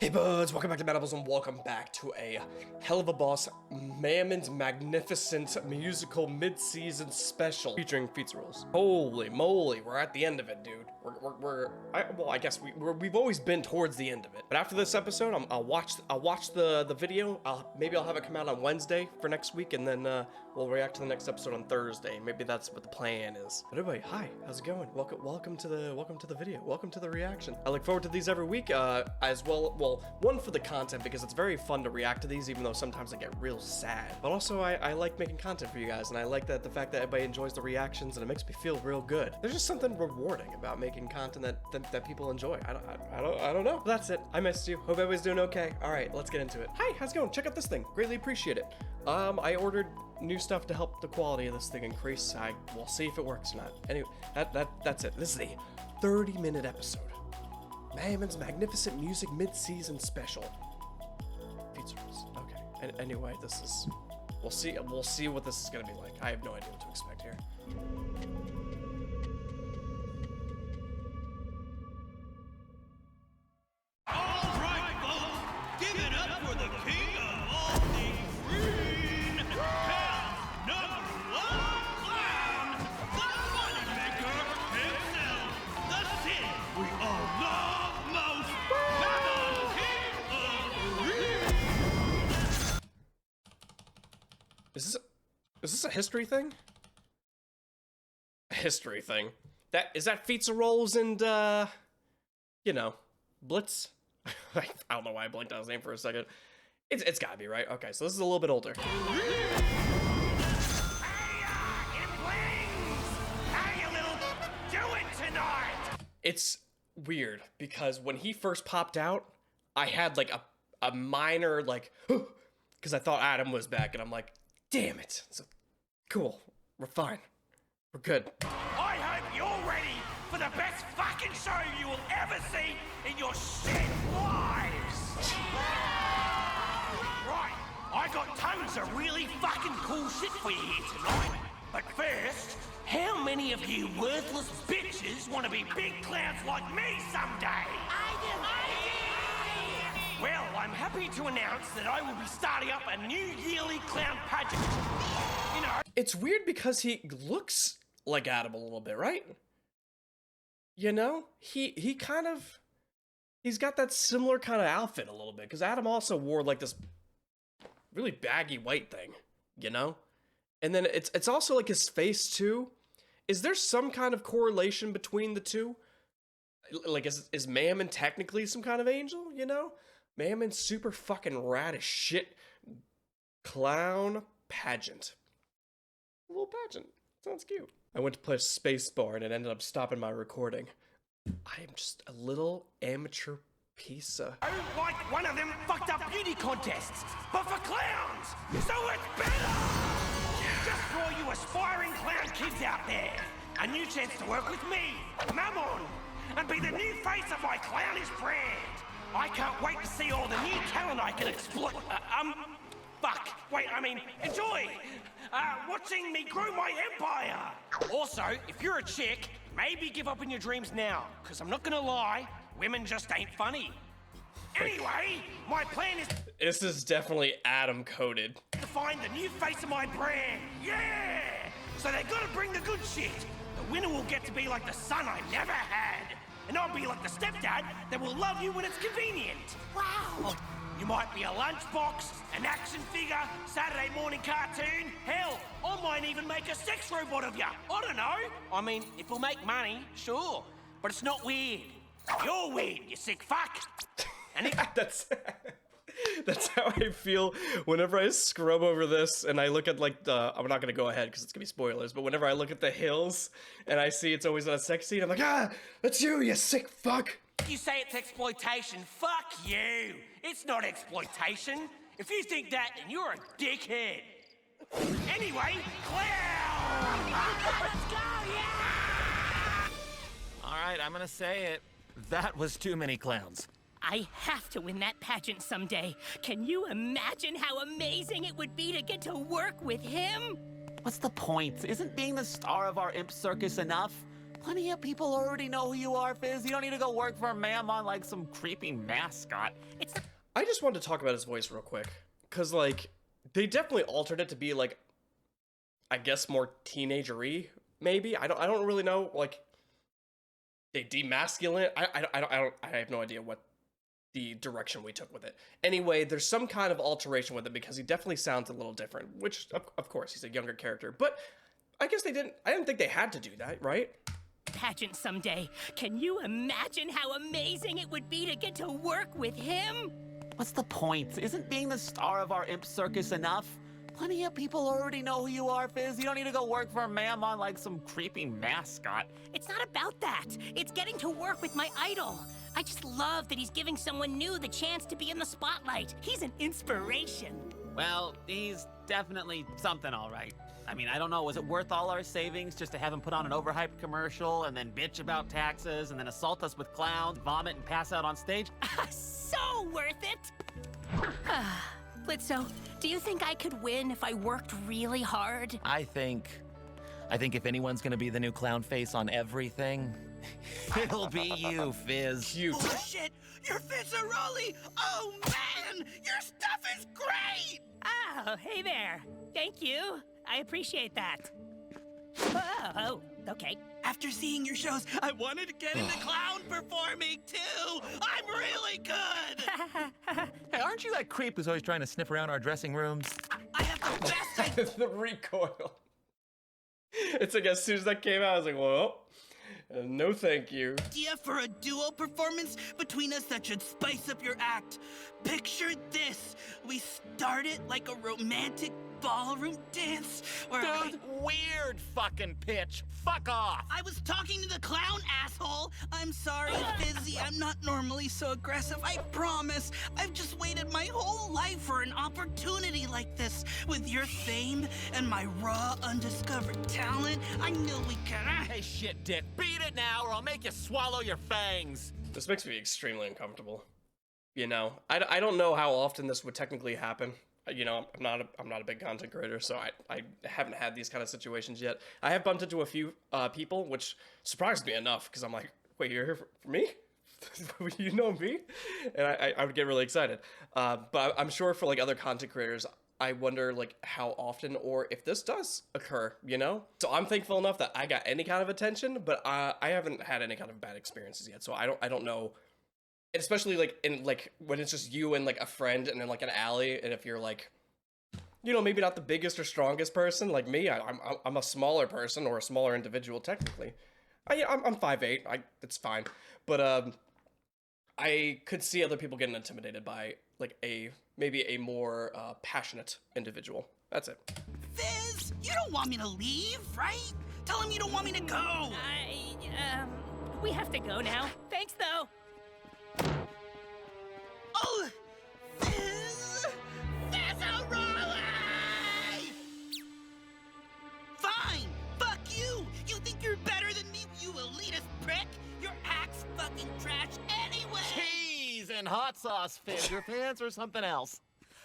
Hey buds, welcome back to Metables and welcome back to a Hell of a Boss Mammon's Magnificent Musical Mid-Season Special featuring Pizza Rolls. Holy moly, we're at the end of it, dude. I guess we've always been towards the end of it. But after this episode, I'll watch the video. Maybe I'll have it come out on Wednesday for next week, and then we'll react to the next episode on Thursday. Maybe that's what the plan is. But anyway, hi, how's it going? Welcome to the video. Welcome to the reaction. I look forward to these every week, as well. Well, one for the content because it's very fun to react to these, even though sometimes I get real sad. But also, I like making content for you guys, and I like the fact that everybody enjoys the reactions, and it makes me feel real good. There's just something rewarding about making content that people enjoy. I don't know. But that's it. I missed you. Hope everybody's doing okay. All right, let's get into it. Hi, how's it going? Check out this thing. Greatly appreciate it. I ordered new stuff to help the quality of this thing increase. We'll see if it works or not. Anyway, that's it. This is a 30-minute episode. Mammon's Magnificent Music Mid-Season Special. Pizza rolls. Okay. And anyway, this is. We'll see what this is gonna be like. I have no idea what to expect here. All right, folks, give it up for the king of all things green, hell, number one clown, the money maker himself, the city we all love most, the king of green. Is this a history thing? A history thing. Is that Pizza Rolls and you know, Blitz? I don't know why I blinked on his name for a second. It's gotta be, right? Okay, so this is a little bit older. It's weird because when he first popped out, I had like a minor like, because I thought Adam was back, and I'm like, damn it. So cool, we're fine, we're good. I hope you're ready for the best fucking show you will ever see in your shit lives. Right, I got tons of really fucking cool shit for you here tonight. But first, how many of you worthless bitches want to be big clowns like me someday? I do. Well, I'm happy to announce that I will be starting up a new yearly clown pageant. You know, it's weird because he looks like Adam a little bit, right? You know, he kind of, he's got that similar kind of outfit a little bit, because Adam also wore like this really baggy white thing, you know? And then it's also like his face too. Is there some kind of correlation between the two? Like, is Mammon technically some kind of angel, you know? Mammon's super fucking rad as shit clown pageant. A little pageant. Sounds cute. I went to play spacebar and it ended up stopping my recording. I am just a little amateur piece of... I don't like one of them fucked up beauty contests, but for clowns, so it's better! Just for all you aspiring clown kids out there, a new chance to work with me, Mammon, and be the new face of my clownish brand. I can't wait to see all the new talent I can exploit. Enjoy watching me grow my empire. Also, if you're a chick, maybe give up on your dreams now, because I'm not gonna lie, women just ain't funny. Anyway, my plan is... This is definitely Adam coded. ...to find the new face of my brand. Yeah! So they gotta bring the good shit. The winner will get to be like the son I never had. And I'll be like the stepdad that will love you when it's convenient. Wow! You might be a lunchbox, an action figure, Saturday morning cartoon. Hell, I might even make a sex robot of you. I don't know. I mean, if we'll make money, sure. But it's not weird. You're weird, you sick fuck. And if... That's how I feel whenever I scrub over this and I look at like the, I'm not gonna go ahead because it's gonna be spoilers, but whenever I look at the hills and I see it's always on a sex scene, I'm like, that's you sick fuck. You say it's exploitation, fuck you. It's not exploitation. If you think that, then you're a dickhead. Anyway, clown! Let's go, yeah! All right, I'm gonna say it. That was too many clowns. I have to win that pageant someday. Can you imagine how amazing it would be to get to work with him? What's the point? Isn't being the star of our imp circus enough? Plenty of people already know who you are, Fizz. You don't need to go work for a Mammon like some creepy mascot. It's I just wanted to talk about his voice real quick, cause like they definitely altered it to be like, I guess more teenager-y, maybe. I don't really know. Like they demasculine. I have no idea what the direction we took with it. Anyway, there's some kind of alteration with it because he definitely sounds a little different. Which of course he's a younger character, but I guess they didn't. I didn't think they had to do that, right? pageant someday. Can you imagine how amazing it would be to get to work with him? What's the point? Isn't being the star of our imp circus enough? Plenty of people already know who you are, Fizz. You don't need to go work for a Mammon like some creepy mascot. It's not about that. It's getting to work with my idol. I just love that he's giving someone new the chance to be in the spotlight. He's an inspiration. Well, he's definitely something, all right. I mean, I don't know, was it worth all our savings just to have him put on an overhyped commercial and then bitch about taxes and then assault us with clowns, vomit, and pass out on stage? So worth it! Blitzo, do you think I could win if I worked really hard? I think if anyone's gonna be the new clown face on everything, it'll be you, Fizz. Cute. Oh shit! You're Fizzaroli! Oh man! Your stuff is great! Oh, hey there. Thank you. I appreciate that. Oh, okay. After seeing your shows, I wanted to get into clown performing too! I'm really good! Hey, aren't you that creep who's always trying to sniff around our dressing rooms? I have the best The recoil. It's like as soon as that came out, I was like, well, no thank you. idea for a duo performance between us that should spice up your act. Picture this. We start it like a romantic ballroom dance where Dude, weird fucking pitch. Fuck off. I was talking to the clown, asshole. I'm sorry, Fizzy. I'm not normally so aggressive. I promise. I've just waited my whole life for an opportunity like this. With your fame and my raw, undiscovered talent, I knew we could. Hey, shit, dick. Beat it now or I'll make you swallow your fangs. This makes me extremely uncomfortable. You know, I don't know how often this would technically happen. You know, I'm not a big content creator, so I haven't had these kind of situations yet. I have bumped into a few people, which surprised me enough, because I'm like, wait, you're here for me? You know me? And I would get really excited. But I'm sure for like other content creators, I wonder like how often or if this does occur, you know? So I'm thankful enough that I got any kind of attention, but I haven't had any kind of bad experiences yet, so I don't know. And especially like in like when it's just you and like a friend and then like an alley, and if you're like, you know, maybe not the biggest or strongest person like me, I'm a smaller person or a smaller individual technically. I'm 5'8", it's fine, but I could see other people getting intimidated by like maybe a more passionate individual. That's it. Fizz, you don't want me to leave, right? Tell him you don't want me to go. We have to go now. Thanks, though. Oh, Fizz! Fizzaroli! Fine! Fuck you! You think you're better than me, you elitist prick? Your act's fucking trash anyway! Cheese and hot sauce, Fizz. Your pants or something else.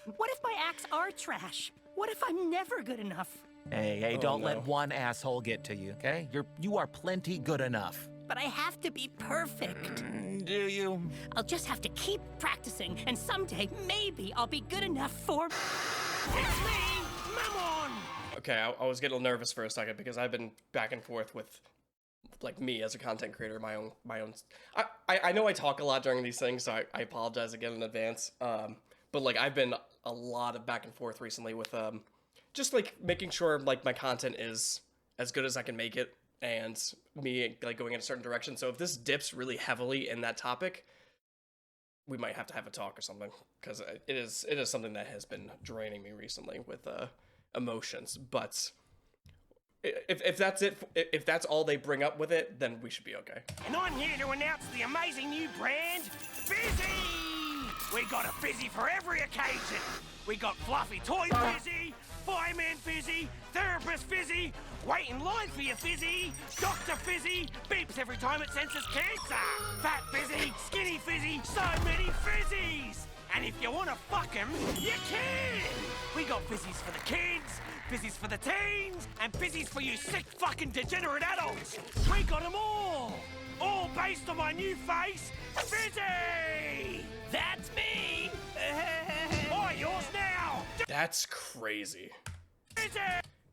What if my acts are trash? What if I'm never good enough? Hey, Oh, don't no. let one asshole get to you, okay? You are plenty good enough. But I have to be perfect. Do you? I'll just have to keep practicing, and someday, maybe I'll be good enough for... It's me, Mammon! Okay, I was getting nervous for a second because I've been back and forth with like me as a content creator, my own. I know I talk a lot during these things, so I apologize again in advance. But like I've been a lot of back and forth recently with just like making sure like my content is as good as I can make it, and me like going in a certain direction. So if this dips really heavily in that topic, we might have to have a talk or something, because it is something that has been draining me recently with emotions. But if that's it, if that's all they bring up with it, then we should be okay. And I'm here to announce the amazing new brand, Fizzy! We got a Fizzy for every occasion. We got Fluffy Toy Fizzy, Fireman Fizzy, Therapist Fizzy, Wait in Line for your Fizzy, Dr. Fizzy, beeps every time it senses cancer, Fat Fizzy, Skinny Fizzy, so many Fizzies! And if you want to fuck him, you can! We got fizzies for the kids, fizzies for the teens, and fizzies for you sick fucking degenerate adults! We got them all! All based on my new face, Fizzy! That's me! Oh, yours now! That's crazy. Fizzy!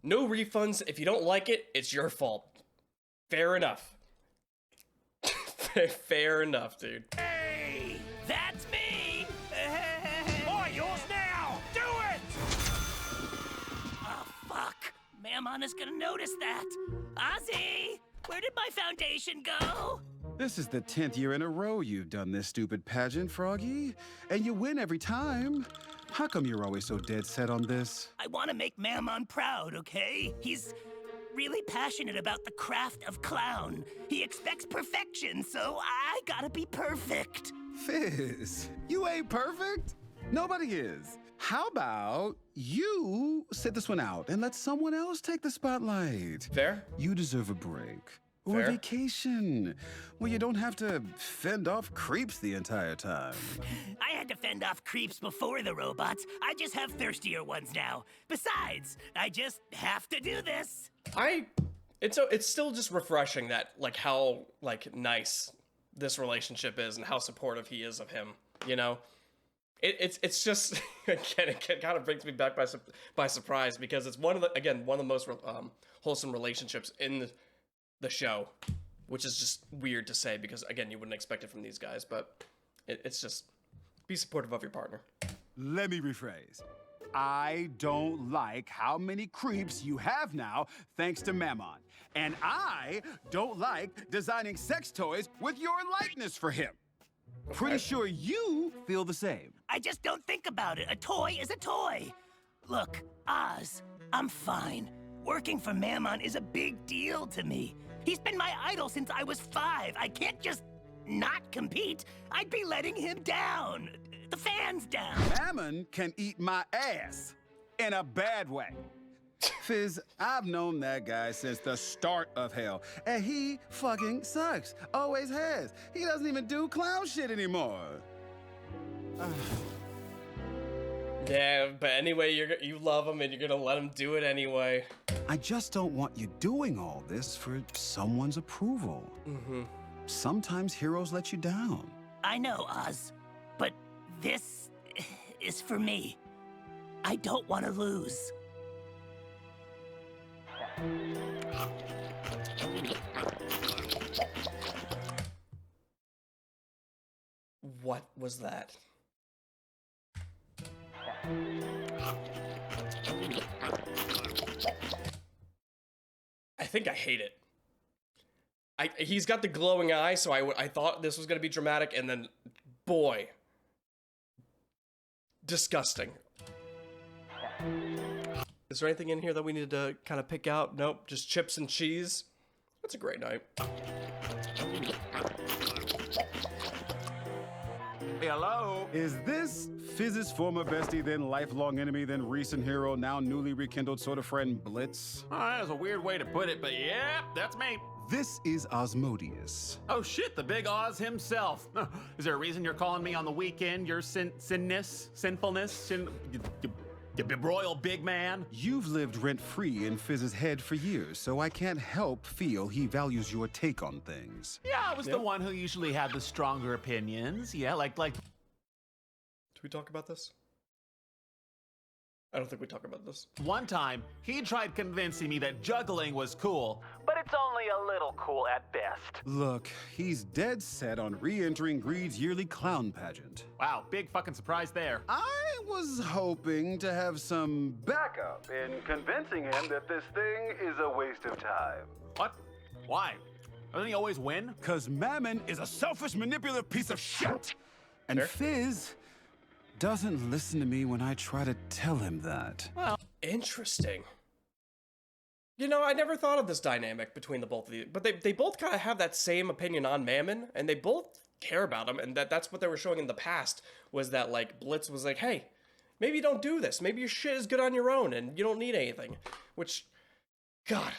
No refunds. If you don't like it, it's your fault. Fair enough. Fair enough, dude. Hey! That's me! Oh, yours now! Do it! Oh, fuck. Mammon is gonna notice that. Ozzy! Where did my foundation go? This is the 10th year in a row you've done this stupid pageant, Froggy. And you win every time. How come you're always so dead set on this? I want to make Mammon proud, okay? He's really passionate about the craft of clown. He expects perfection, so I gotta be perfect. Fizz, you ain't perfect. Nobody is. How about you sit this one out and let someone else take the spotlight? Fair? You deserve a break. Or Fair. a vacation, where you don't have to fend off creeps the entire time. I had to fend off creeps before the robots. I just have thirstier ones now. Besides, I just have to do this. It's still just refreshing that like how like nice this relationship is and how supportive he is of him. You know, it's just again it kind of brings me back by surprise because it's one of the most wholesome relationships in the show, which is just weird to say because again you wouldn't expect it from these guys, but it's just be supportive of your partner. Let me rephrase. I don't like how many creeps you have now thanks to Mammon. And I don't like designing sex toys with your likeness for him. Pretty sure you feel the same. I just don't think about it. A toy is a toy. Look, Oz, I'm fine. Working for Mammon is a big deal to me. He's been my idol since I was 5. I can't just not compete. I'd be letting him down. The fans down. Mammon can eat my ass in a bad way. Fizz, I've known that guy since the start of hell, and he fucking sucks. Always has. He doesn't even do clown shit anymore. Yeah, but anyway, you love him and you're gonna let him do it anyway. I just don't want you doing all this for someone's approval. Sometimes heroes let you down. I know, Oz, but this is for me. I don't want to lose. What was that? I think I hate it. He's got the glowing eye, so I thought this was gonna be dramatic, and then, boy, disgusting. Is there anything in here that we need to kind of pick out? Nope, just chips and cheese. That's a great night. Hello? Is this Fizz's former bestie, then lifelong enemy, then recent hero, now newly rekindled sort of friend, Blitz? Oh, that was a weird way to put it, but yeah, that's me. This is Osmodius. Oh shit, the big Oz himself. Is there a reason you're calling me on the weekend? Your sinfulness? You royal big man? You've lived rent-free in Fizz's head for years, so I can't help feel he values your take on things. Yeah, I was the one who usually had the stronger opinions. Yeah, like. Did we talk about this? I don't think we talk about this. One time, he tried convincing me that juggling was cool, but it's only a little cool at best. Look, he's dead set on re-entering Greed's yearly clown pageant. Wow, big fucking surprise there. I was hoping to have some backup in convincing him that this thing is a waste of time. What? Why? Doesn't he always win? 'Cause Mammon is a selfish, manipulative piece of shit. And Fair. Fizz doesn't listen to me when I try to tell him that. Well, interesting. You know, I never thought of this dynamic between the both of you, but they both kind of have that same opinion on Mammon, and they both care about him, and that's what they were showing in the past, was that, like, Blitz was like, hey, maybe you don't do this. Maybe your shit is good on your own, and you don't need anything. Which, God,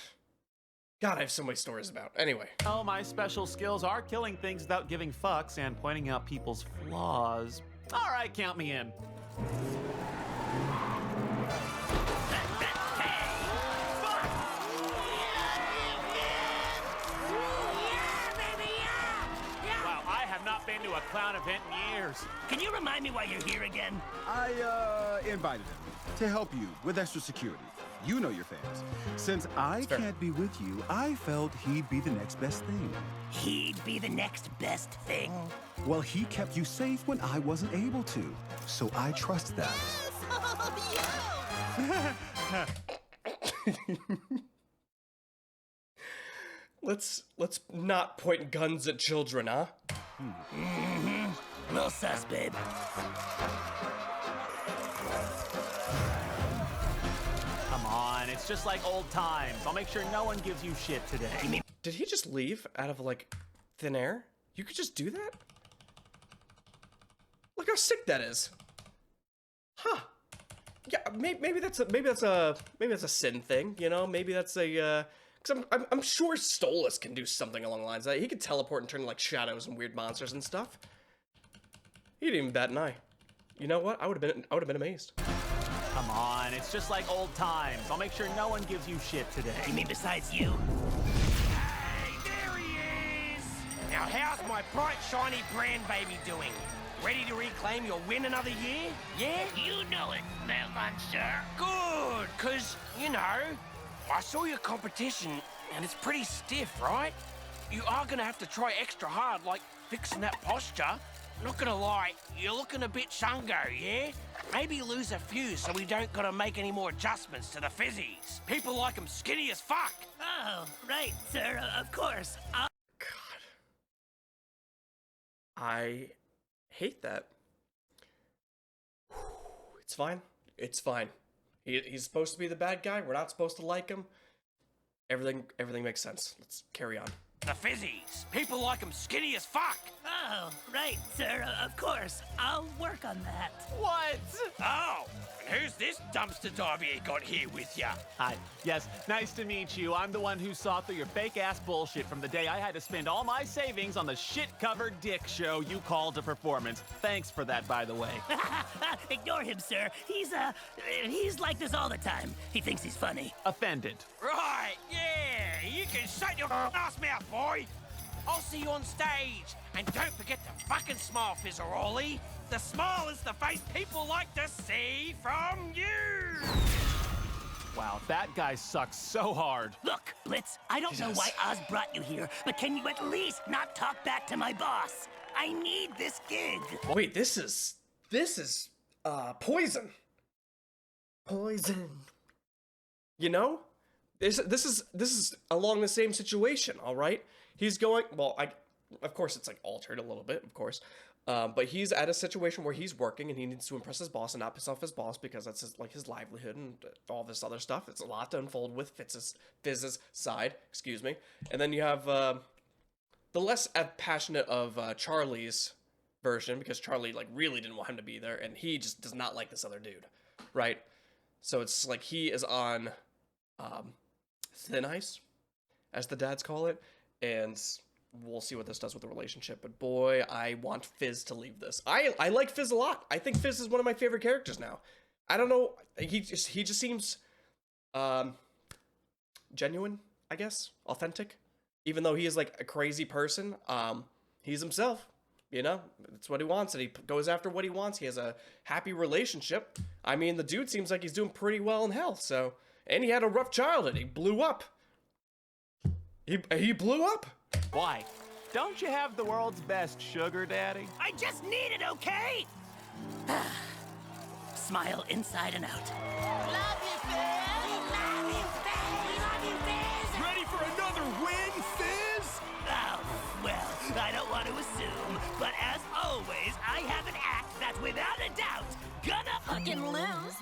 I have so many stories about. Anyway. Oh, my special skills are killing things without giving fucks and pointing out people's flaws. All right, count me in. Wow, I have not been to a clown event in years. Can you remind me why you're here again? I invited him to help you with extra security. You know your fans. Since I can't be with you, I felt he'd be the next best thing. He'd be the next best thing. Well, he kept you safe when I wasn't able to, so I trust that. Let's not point guns at children, huh? Little sus, babe. Come on, it's just like old times. I'll make sure no one gives you shit today. Did he just leave out of like thin air? You could just do that? Look how sick that is. Huh. Yeah, maybe that's a sin thing, you know? Maybe that's a cuz I'm sure Stolas can do something along the lines of that. He could teleport and turn like shadows and weird monsters and stuff. He didn't even bat an eye. You know what? I would have been amazed. Come on, it's just like old times. I'll make sure no one gives you shit today. You mean besides you? Hey, there he is! Now how's my bright, shiny brand baby doing? Ready to reclaim your win another year? Yeah? You know it, Melon, sir. Good, cause, you know, I saw your competition and it's pretty stiff, right? You are gonna have to try extra hard, like fixing that posture. Not gonna lie, you're looking a bit chungo, yeah? Maybe lose a few so we don't gotta make any more adjustments to the fizzies. People like them skinny as fuck. Oh, right, sir, of course. God. I hate that. It's fine. It's fine. He's supposed to be the bad guy. We're not supposed to like him. Everything makes sense. Let's carry on. The fizzies. People like them skinny as fuck. Oh, right, sir, of course. I'll work on that. What? Oh, and who's this dumpster diver you got here with ya? Hi. Yes, nice to meet you. I'm the one who saw through your fake-ass bullshit from the day I had to spend all my savings on the shit-covered dick show you called a performance. Thanks for that, by the way. Ignore him, sir. He's like this all the time. He thinks he's funny. Offended. Right, yeah, you can shut your ass mouth, boy. I'll see you on stage. And don't forget to fucking smile, Fizzeroli. The smile is the face people like to see from you. Wow, that guy sucks so hard. Look, Blitz, I don't know why Oz brought you here, but can you at least not talk back to my boss? I need this gig. Wait, this is poison. Poison. You know? This is along the same situation, all right? He's going, well, of course it's like altered a little bit, of course. But he's at a situation where he's working and he needs to impress his boss and not piss off his boss because that's his livelihood and all this other stuff. It's a lot to unfold with Fizz's side, excuse me. And then you have the less passionate of Charlie's version because Charlie like really didn't want him to be there and he just does not like this other dude, right? So it's like he is on thin ice, as the dads call it, and we'll see what this does with the relationship. But boy, I want Fizz to leave this. I like Fizz a lot. I think Fizz is one of my favorite characters now. I don't know. He just seems genuine, I guess, authentic. Even though he is like a crazy person, he's himself. You know, that's what he wants, and he goes after what he wants. He has a happy relationship. I mean, the dude seems like he's doing pretty well in health. So, and he had a rough childhood. He blew up. He blew up. Why? Don't you have the world's best sugar daddy? I just need it, okay? Smile inside and out. Love you, Fizz! We love you, Fizz! We love you, Fizz! Ready for another win, Fizz? Oh, well, I don't want to assume, but as always, I have an act that's without a doubt gonna Fucking lose.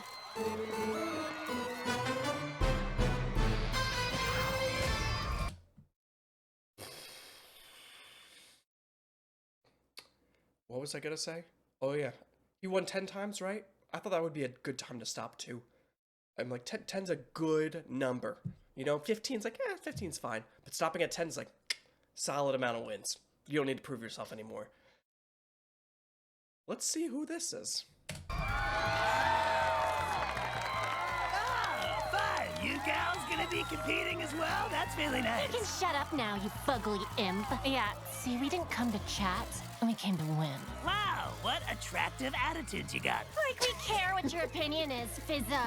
What was I gonna say? Oh yeah, he won 10 times, right? I thought that would be a good time to stop too. I'm like 10's a good number. You know, 15's like, 15's fine. But stopping at 10's like, solid amount of wins. You don't need to prove yourself anymore. Let's see who this is. Oh, fun! You gals gonna be competing as well? That's really nice. You can shut up now, you fugly imp. Yeah, see, we didn't come to chat, we came to win. Wow, what attractive attitudes you got. Like we care what your opinion is, Fizza.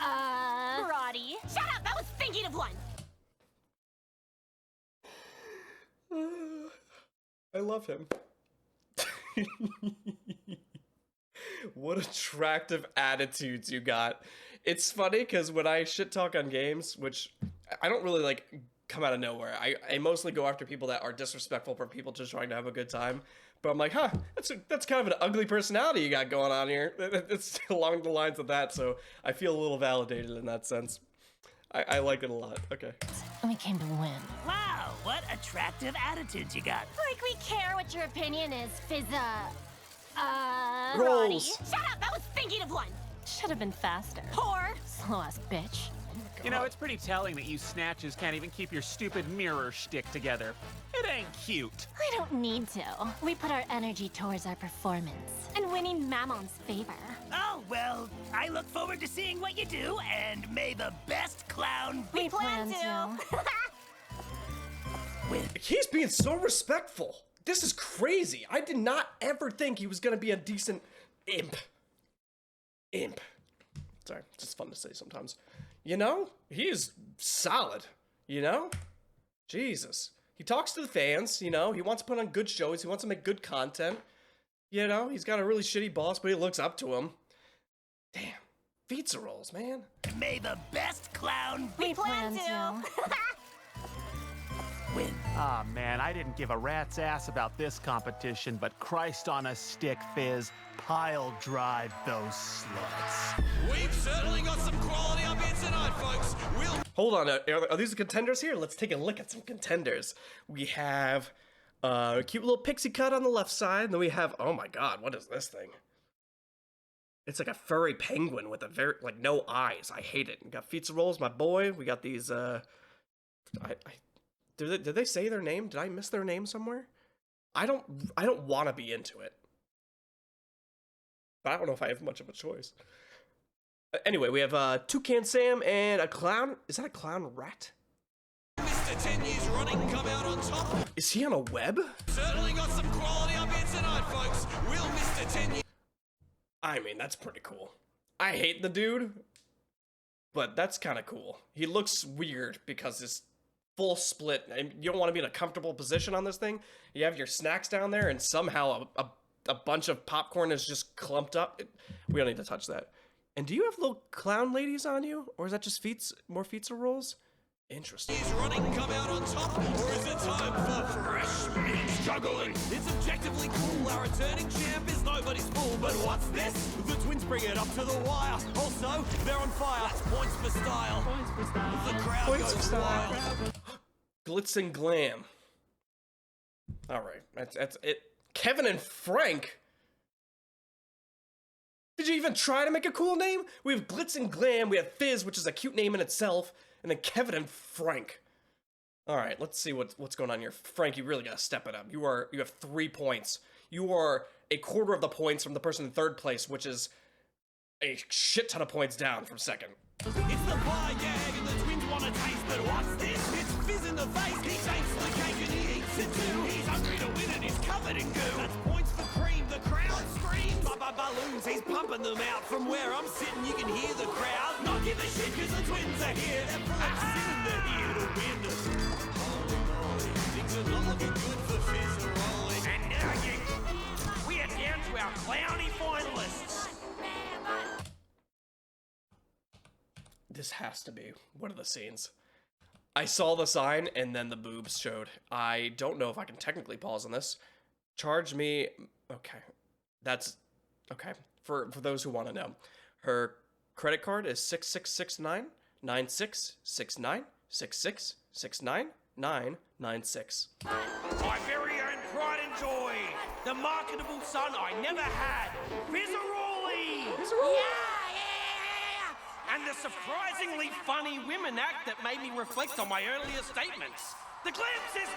Roddy. Shut up, I was thinking of one. I love him. What attractive attitudes you got. It's funny because when I shit talk on games, which I don't really like come out of nowhere, I mostly go after people that are disrespectful for people just trying to have a good time. But I'm like, huh, that's kind of an ugly personality you got going on here. It's along the lines of that, so I feel a little validated in that sense. I like it a lot. Okay. We came to win. Wow, what attractive attitudes you got. Like we care what your opinion is, Fizza. Roddy. Rolls. Shut up, I was thinking of one. Should have been faster. Whore. Slow ass bitch. You know, it's pretty telling that you snatches can't even keep your stupid mirror shtick together. It ain't cute. I don't need to. We put our energy towards our performance and winning Mammon's favor. Oh, well, I look forward to seeing what you do, and may the best clown We plan to. win. He's being so respectful. This is crazy. I did not ever think he was gonna be a decent imp. Imp. Sorry, it's just fun to say sometimes. You know, he is solid, you know? Jesus. He talks to the fans, you know? He wants to put on good shows. He wants to make good content. You know, he's got a really shitty boss, but he looks up to him. Damn. Pizza rolls, man. May the best clown We plan to. win. Ah, man, I didn't give a rat's ass about this competition, but Christ on a stick, Fizz, pile drive those sluts. We've certainly got some quality up here tonight, folks. We'll Hold on, are these the contenders here? Let's take a look at some contenders. We have a cute little pixie cut on the left side, and then we have, oh my god, what is this thing? It's like a furry penguin with a very, like, no eyes. I hate it. We got Pizza Rolls, my boy. We got these, did they say their name? Did I miss their name somewhere? I don't want to be into it. But I don't know if I have much of a choice. Anyway, we have Toucan Sam and a clown. Is that a clown rat? Mr. 10 years running come out on top. Is he on a web? Certainly got some quality up here tonight, folks. Will Mr. 10 years... I mean, that's pretty cool. I hate the dude, but that's kind of cool. He looks weird because it's full split, and you don't want to be in a comfortable position on this thing. You have your snacks down there, and somehow a bunch of popcorn is just clumped up. We don't need to touch that. And do you have little clown ladies on you, or is that just more pizza rolls? Interesting. Is running come out on top, or is it time for fresh meat juggling? It's objectively cool. Our returning champ is nobody's fool. But what's this? The twins bring it up to the wire. Also, they're on fire. That's points for style. Points for style. The crowd Points goes for style. wild. Glitz and glam. All right, that's it. Kevin and Frank. Did you even try to make a cool name? We have Glitz and Glam, we have Fizz, which is a cute name in itself, and then Kevin and Frank. All right, let's see what's going on here. Frank, you really gotta step it up. You have 3 points. You are a quarter of the points from the person in third place, which is a shit ton of points down from second. It's the pie gag and the twins want to taste. But what's this? It's Fizz in the face. He takes the cake and he eats it too. He's hungry to win and he's covered in goo. That's points for cream. The crowd screams. Balloons, he's pumping them out. From where I'm sitting, you can hear the crowd. Not give a shit because the twins are here. They're flexing and they're here to win. Holy moly, things are not looking good for Fizz and rolling. And now we are down to our clowny finalists. This has to be one of the scenes. I saw the sign and then the boobs showed. I don't know if I can technically pause on this. Charge me. Okay. That's okay. For those who want to know. Her credit card is 6669 9669 6669 996. My very own pride and joy. The marketable son I never had. Fizzaroli! And the surprisingly funny women act that made me reflect on my earlier statements. The Glam Sisters!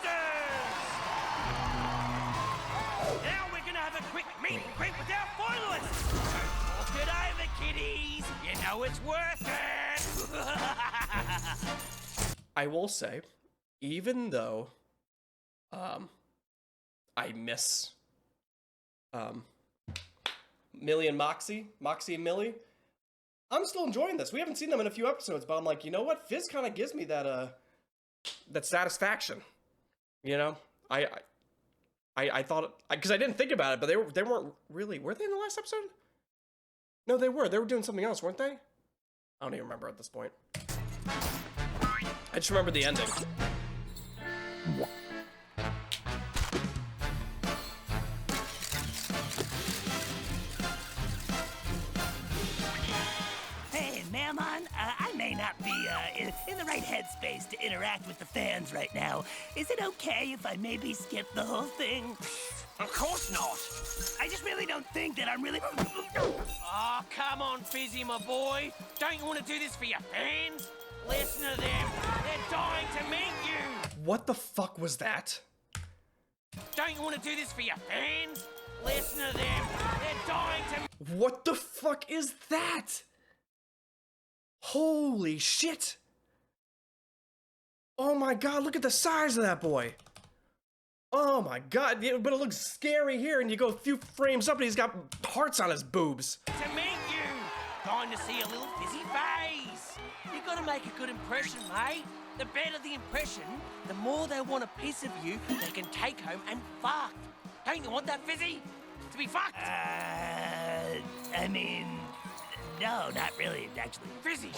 Now we're gonna have a quick meet and greet with our finalists. So talk it over, kiddies. You know it's worth it. I will say, even though, I miss, Millie and Moxie and Millie, I'm still enjoying this. We haven't seen them in a few episodes, but I'm like, you know what? Fizz kind of gives me that, that satisfaction. You know? I thought, because I didn't think about it, but they weren't really, were they in the last episode? No, they were doing something else, weren't they? I don't even remember at this point. I just remember the ending. Hey, Mammon, I may not be in the right headspace to interact with the fans right now. Is it okay if I maybe skip the whole thing? Of course not. I just really don't think that I'm really... Oh, come on, Fizzy, my boy. Don't you want to do this for your fans? Listen to them. They're dying to meet you. What the fuck was that? Don't you want to do this for your fans? Listen to them. They're dying to... What the fuck is that? Holy shit. Oh my god, look at the size of that boy. Oh my god, yeah, but it looks scary here, and you go a few frames up and he's got hearts on his boobs. To meet you. Dying to see a little Fizzy face. You gotta make a good impression, mate. The better the impression, the more they want a piece of you they can take home and fuck. Don't you want that, Fizzy? To be fucked? I mean... No, not really, actually. Fizzy,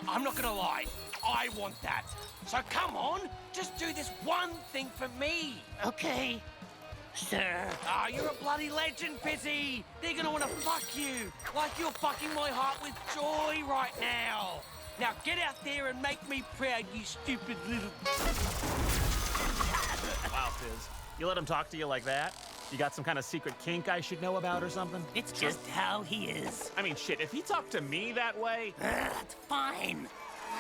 I'm not gonna lie. I want that. So come on, just do this one thing for me. Okay, sir. Oh, you're a bloody legend, Fizzy. They're gonna wanna fuck you, like you're fucking my heart with joy right now. Now get out there and make me proud, you stupid little... Wow, Fizz. You let him talk to you like that? You got some kind of secret kink I should know about or something? It's just how he is. I mean, shit, if he talked to me that way... That's fine.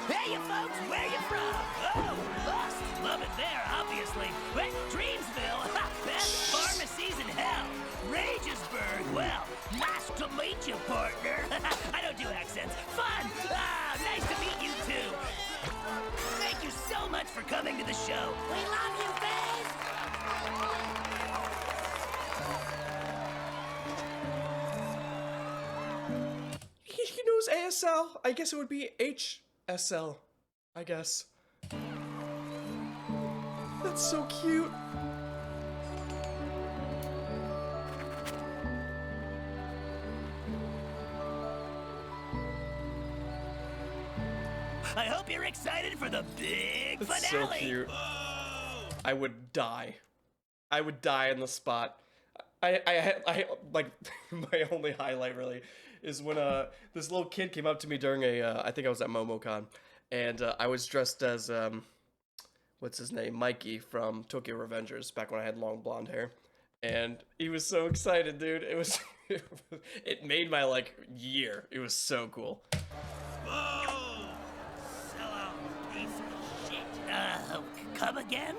Hey, you folks, where you from? Oh, lost. Love it there, obviously. Went to Dreamsville. Best pharmacies in hell. Ragesburg. Well, nice to meet you, partner. I don't do accents. Fun. Ah, nice to meet you, too. Thank you so much for coming to the show. We love you, Fizz! He knows ASL. I guess it would be HSL. I guess. That's so cute. I hope you're excited for the big finale. That's so cute. I would die. I would die on the spot. I like my only highlight really is when this little kid came up to me during a I think I was at MomoCon, and I was dressed as what's his name, Mikey from Tokyo Revengers, back when I had long blonde hair, and he was so excited, dude. It was it made my like year. It was so cool. Sellout piece of shit. Come again?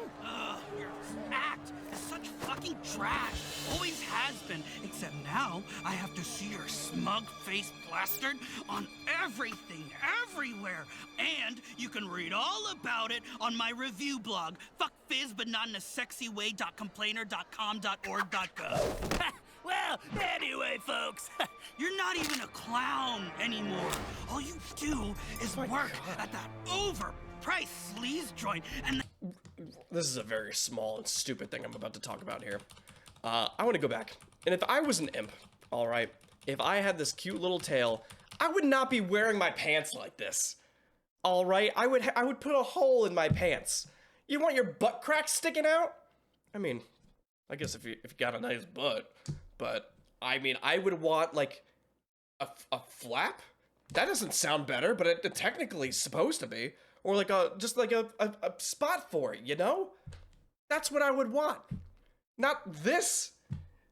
Your act is such fucking trash. Always has been, except now I have to see your smug face plastered on everything, everywhere. And you can read all about it on my review blog, fuckfizz but not in a sexy way.complainer.com.org.gov. Well, anyway, folks. You're not even a clown anymore. All you do is work at that overpriced sleaze joint and This is a very small and stupid thing I'm about to talk about here. I want to go back. And if I was an imp, alright, if I had this cute little tail, I would not be wearing my pants like this. Alright, I would put a hole in my pants. You want your butt crack sticking out? I mean, I guess if you got a nice butt, but I mean, I would want like a flap? That doesn't sound better, but it technically is supposed to be. Or like just like a spot for it, you know? That's what I would want. Not this.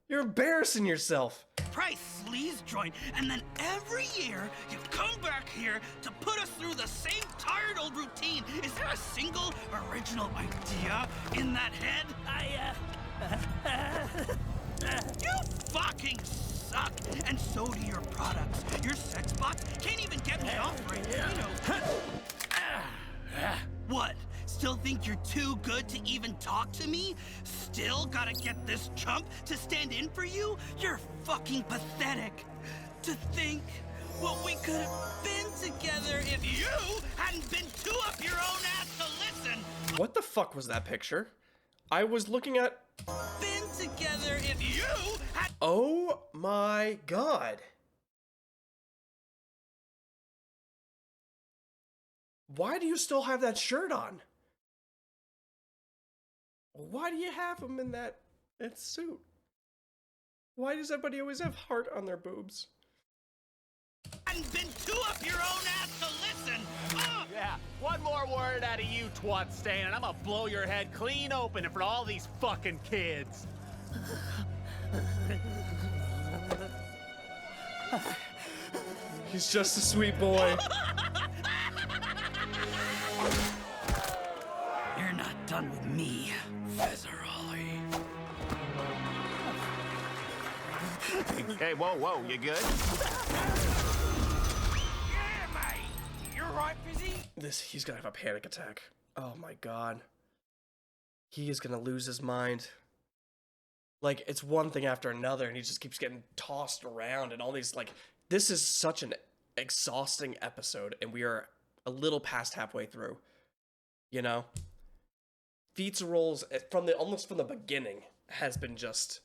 You're embarrassing yourself. price sleaze joint, and then every year you come back here to put us through the same tired old routine. Is there a single original idea in that head? You fucking suck, and so do your products. Your sex bots can't even get me off right now, you know. What? Still think you're too good to even talk to me? Still gotta get this chump to stand in for you? You're fucking pathetic. To think what we could have been together if you hadn't been too up your own ass to listen. What the fuck was that picture? I was looking at... Been together if you had... Oh my god. Why do you still have that shirt on? Why do you have him in that suit? Why does everybody always have heart on their boobs? Hadn't been too up your own ass to listen. Yeah, one more word out of you, twat stain, and I'm gonna blow your head clean open in front of all these fucking kids. He's just a sweet boy. You're not done with me, Fezzerolly. Hey, whoa, you good? Yeah, mate. You're right, Fizzy. He's gonna have a panic attack. Oh my god. He is gonna lose his mind. Like, it's one thing after another, and he just keeps getting tossed around, and all these, like, this is such an exhausting episode, and we are a little past halfway through. You know? Pizza Rolls, almost from the beginning, has been just,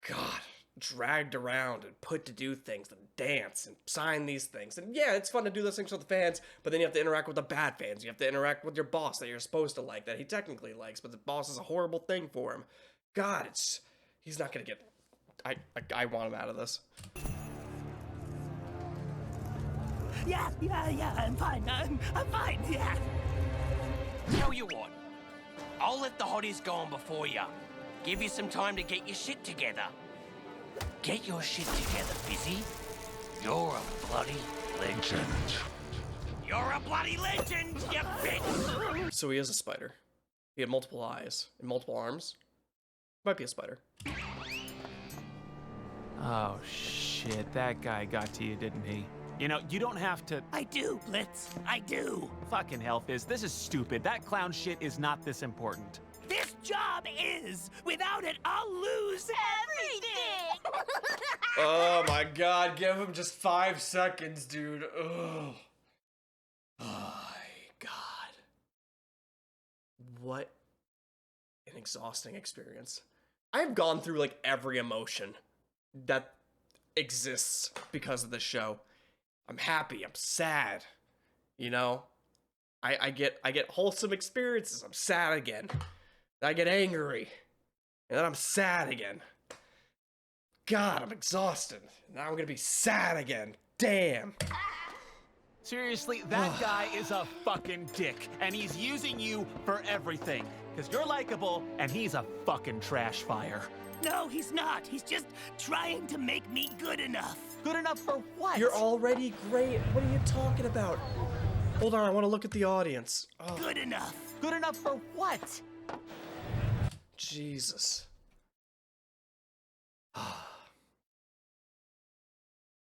God, dragged around and put to do things and dance and sign these things. And yeah, it's fun to do those things with the fans, but then you have to interact with the bad fans. You have to interact with your boss that you're supposed to like, that he technically likes, but the boss is a horrible thing for him. God, he's not gonna get, I want him out of this. Yeah, I'm fine. I'm fine, yeah. Tell you what, I'll let the hotties go on before you. Give you some time to get your shit together. Get your shit together, Fizzy. You're a bloody legend. You're a bloody legend, you bitch! So he is a spider. He had multiple eyes and multiple arms. Might be a spider. Oh shit, that guy got to you, didn't he? You know, you don't have to... I do, Blitz. I do. Fucking hell, Fizz, this is stupid. That clown shit is not this important. This job is. Without it, I'll lose everything. Oh my god, give him just 5 seconds, dude. Ugh. Oh my god. What an exhausting experience. I've gone through like every emotion that exists because of this show. I'm happy, I'm sad, you know? I get wholesome experiences, I'm sad again. I get angry, and then I'm sad again. God, I'm exhausted. Now I'm gonna be sad again. Damn. Seriously, that guy is a fucking dick, and he's using you for everything. Because you're likable, and he's a fucking trash fire. No, he's not. He's just trying to make me good enough. Good enough for what? You're already great. What are you talking about? Hold on, I want to look at the audience. Oh, Good enough. Good enough for what? Jesus.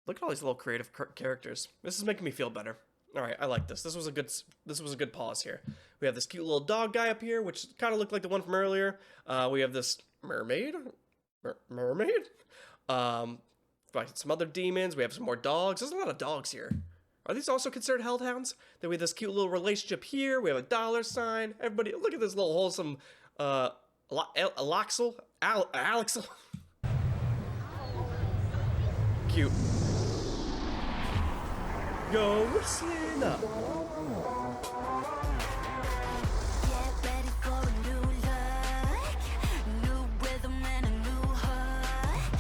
Look at all these little creative characters. This is making me feel better. All right, I like this. This was a good pause here. We have this cute little dog guy up here, which kind of looked like the one from earlier. We have this mermaid. Mermaid. Some other demons. We have some more dogs. There's a lot of dogs here. Are these also considered hellhounds? Then we have this cute little relationship here. We have a $sign. Everybody, look at this little wholesome Alexel. Cute. Go whistling up. Get ready for a new look, new rhythm and a new hook.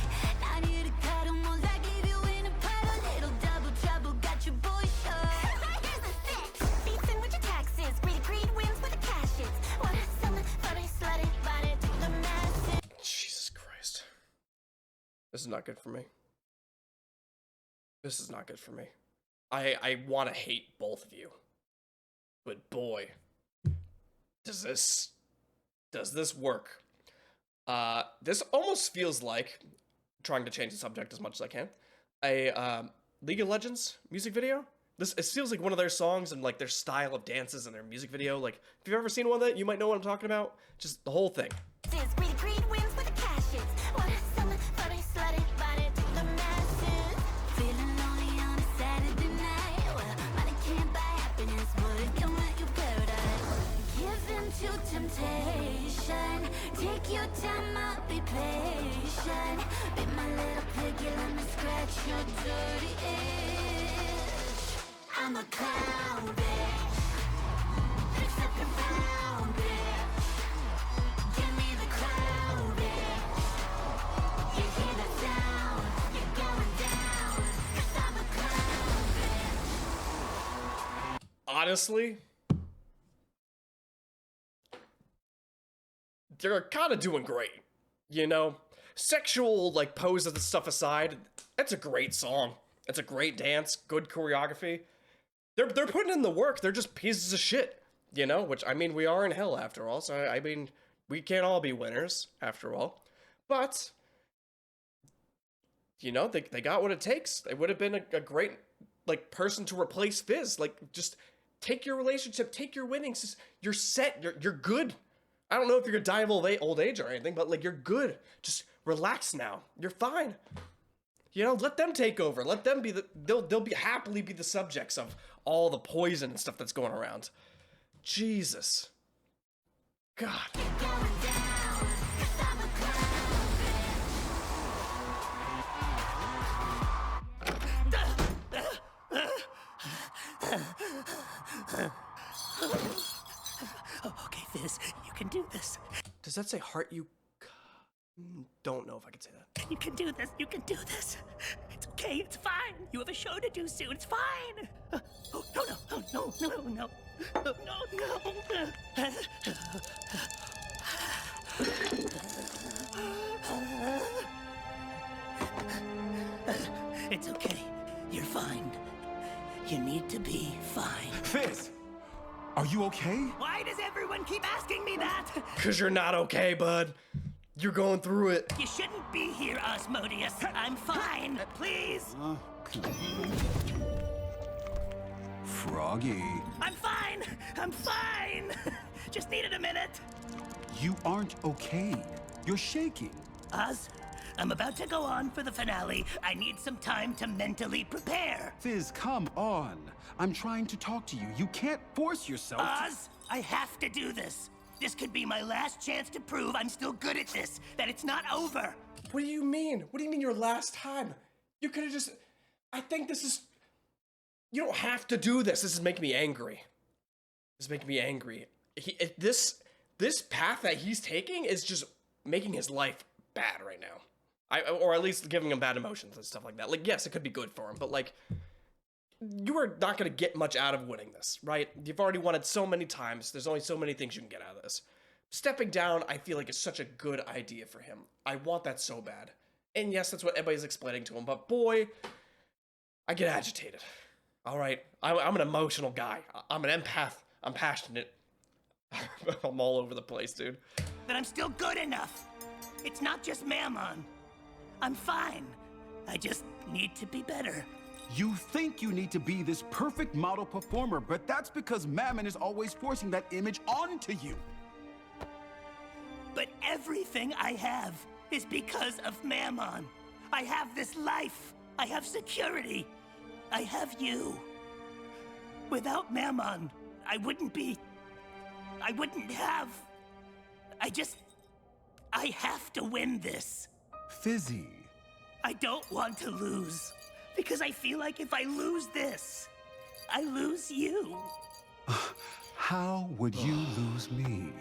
I need a cuddle more like if you in a puddle. Little double trouble, got your boy shook. Here's the fix, beats in with your taxes. Greed wins with the cashes. Want something funny, slutty, body, do the masses. Jesus Christ. This is not good for me. This is not good for me. I want to hate both of you. But boy, does this work. This almost feels like trying to change the subject as much as I can. A League of Legends music video. It feels like one of their songs and like their style of dances and their music video. Like, if you've ever seen one of that, you might know what I'm talking about. Just the whole thing. Temptation, take your time, I'll be patient. Be my little piggy, let me scratch your dirty itch. I'm a clown, bitch. Fix up and pound, bitch. Give me the clown, bitch. You hear the sound, you're going down. 'Cause I'm a clown, bitch. Honestly, they're kind of doing great, you know? Sexual, like, pose and stuff aside, it's a great song. It's a great dance, good choreography. They're putting in the work, they're just pieces of shit, you know? Which, I mean, we are in hell after all, so, I mean, we can't all be winners, after all. But, you know, they got what it takes. They would have been a great, like, person to replace Fizz. Like, just take your relationship, take your winnings, just, you're set, you're good. I don't know if you're gonna die of old age or anything, but like, you're good. Just relax now. You're fine. You know, let them take over. Let them be they'll be happily be the subjects of all the poison and stuff that's going around. Jesus. God. Okay, Fizz, you can do this. Does that say heart you? Don't know if I could say that. You can do this. You can do this. It's okay. It's fine. You have a show to do soon. It's fine. Oh, no. It's okay. You're fine. You need to be fine. Fizz, are you okay? Why does everyone keep asking me that? Cause you're not okay, bud. You're going through it. You shouldn't be here, Osmodius. I'm fine. Please. Froggy, I'm fine. I'm fine. Just needed a minute. you aren't okay. You're shaking. Oz, I'm about to go on for the finale. I need some time to mentally prepare. Fizz, come on. I'm trying to talk to you. You can't force yourself to... Oz, I have to do this. This could be my last chance to prove I'm still good at this, that it's not over. What do you mean? What do you mean your last time? You could have just... I think this is... You don't have to do this. This is making me angry. This is making me angry. This path that he's taking is just making his life bad right now. Or at least giving him bad emotions and stuff like that. Like, yes, it could be good for him, but like... You are not going to get much out of winning this, right? You've already won it so many times. There's only so many things you can get out of this. Stepping down, I feel like, is such a good idea for him. I want that so bad. And yes, that's what everybody's explaining to him, but boy, I get agitated. All right? I'm an emotional guy. I'm an empath. I'm passionate. I'm all over the place, dude. That I'm still good enough. It's not just Mammon. I'm fine. I just need to be better. You think you need to be this perfect model performer, but that's because Mammon is always forcing that image onto you. But everything I have is because of Mammon. I have this life. I have security. I have you. Without Mammon, I wouldn't have... I have to win this. Fizzy. I don't want to lose. Because I feel like if I lose this, I lose you. How would you lose me?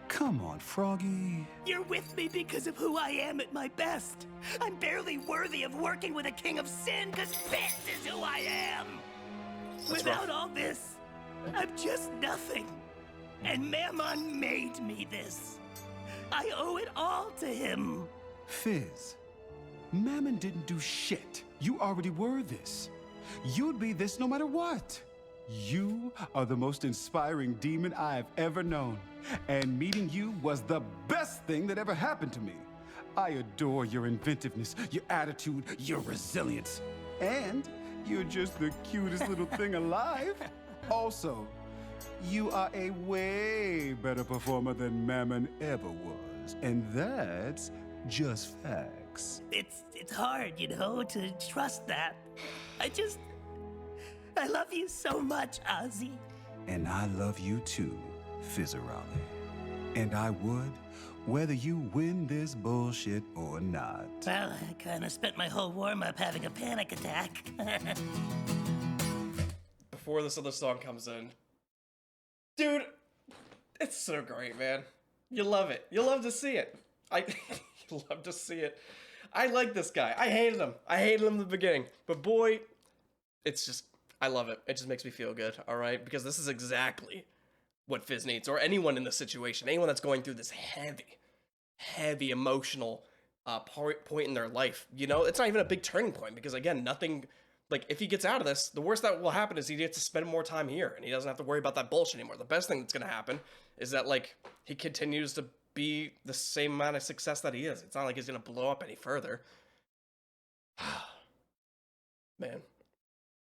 Come on, Froggy. You're with me because of who I am at my best. I'm barely worthy of working with a king of sin because this is who I am. Without all this, I'm just nothing. And Mammon made me this. I owe it all to him. Fizz, Mammon didn't do shit. You already were this. You'd be this no matter what. You are the most inspiring demon I've ever known. And meeting you was the best thing that ever happened to me. I adore your inventiveness, your attitude, your resilience. And you're just the cutest little thing alive. Also, you are a way better performer than Mammon ever was. And that's just facts. It's hard, you know, to trust that. I love you so much, Ozzy. And I love you too, Fizzarolli. And I would, whether you win this bullshit or not. Well, I kind of spent my whole warm-up having a panic attack. Before this other song comes in. Dude, it's so great, man. You love it. You love to see it. You love to see it. I like this guy. I hated him. I hated him in the beginning. But boy, it's just, I love it. It just makes me feel good, all right? Because this is exactly what Fizz needs, or anyone in this situation, anyone that's going through this heavy emotional point in their life. You know, it's not even a big turning point because, again, nothing, like, if he gets out of this, the worst that will happen is he gets to spend more time here and he doesn't have to worry about that bullshit anymore. The best thing that's going to happen is that, like, he continues to be the same amount of success that he is. It's not like he's going to blow up any further. Man.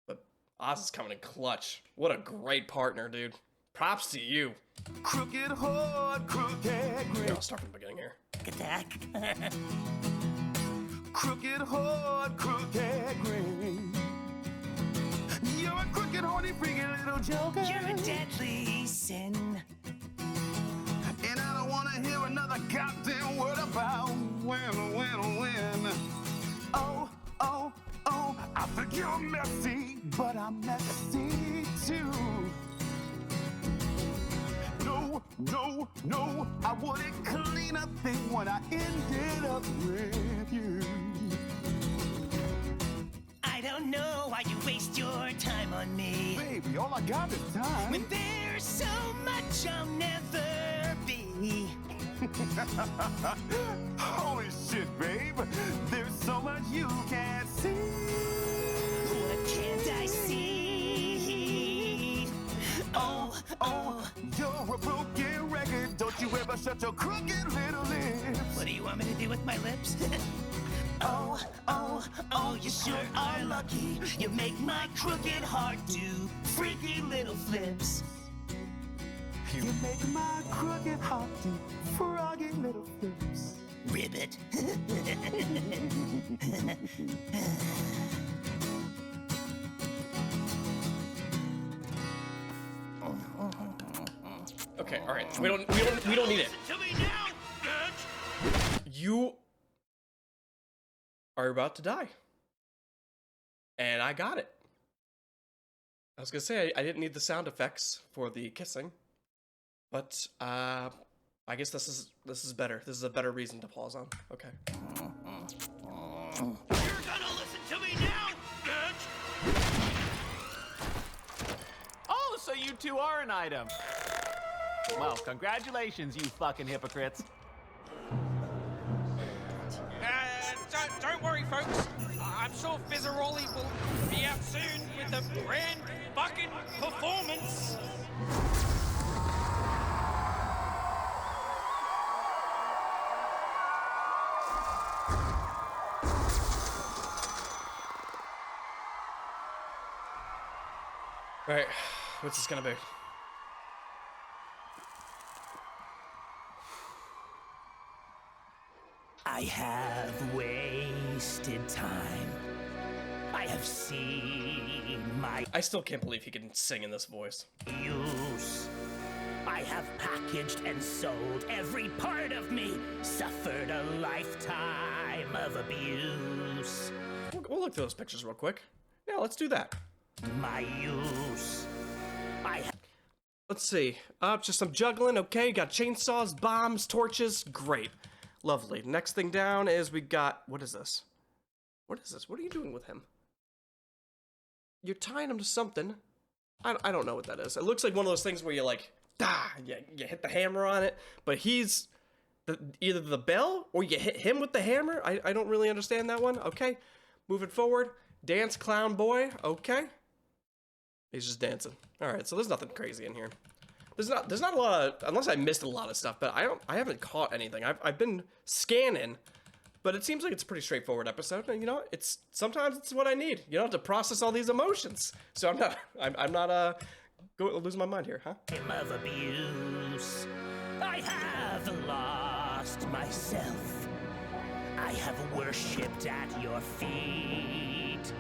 But Oz is coming in clutch. What a great partner, dude. Props to you. Crooked hard, crooked grit. I'll start from the beginning here. Attack. Crooked hard, crooked grit. You're a crooked, horny, freaky little joker. You're a deadly sin. And I don't want to hear another goddamn word about when. Oh, I think you're messy, but I'm messy too. No, I wouldn't clean a thing when I ended up with you. I don't know why you waste your time on me. Baby, all I got is time. When there's so much I'll never be. Holy shit, babe. There's so much you can't see. What can't I see? Oh, you're a broken record. Don't you ever shut your crooked little lips. What do you want me to do with my lips? Oh, you sure are lucky. You make my crooked heart do freaky little flips. You make my crooked heart do froggy little flips. Ribbit. Okay, all right. We don't need it. To me now, bitch! You are about to die. And I got it. I was gonna say I didn't need the sound effects for the kissing, but I guess this is better. This is a better reason to pause on. Okay. You're gonna listen to me now, bitch! Oh, so you two are an item. Well, congratulations, you fucking hypocrites. Don't worry, folks. I'm sure Fizzarolli will be out soon with a brand fucking performance. All right, what's this gonna be? I have wasted time. I have seen my I still can't believe he can sing in this voice. use. I have packaged and sold every part of me, suffered a lifetime of abuse. We'll look through those pictures real quick. Yeah, let's do that. My use. Let's see. Just some juggling. Okay, got chainsaws, bombs, torches. Great. Lovely. Next thing down is we got... What is this? What is this? What are you doing with him? You're tying him to something. I don't know what that is. It looks like one of those things where you like... you hit the hammer on it. But he's... either the bell or you hit him with the hammer. I don't really understand that one. Okay. Moving forward. Dance clown boy. Okay. He's just dancing. All right, so there's nothing crazy in here. There's not a lot of, unless I missed a lot of stuff, but I haven't caught anything. I've been scanning But it seems like it's a pretty straightforward episode, and you know, sometimes it's what I need. You know, to process all these emotions. So I'm not losing my mind here, huh? Of abuse, I have lost myself. I have worshipped at your feet.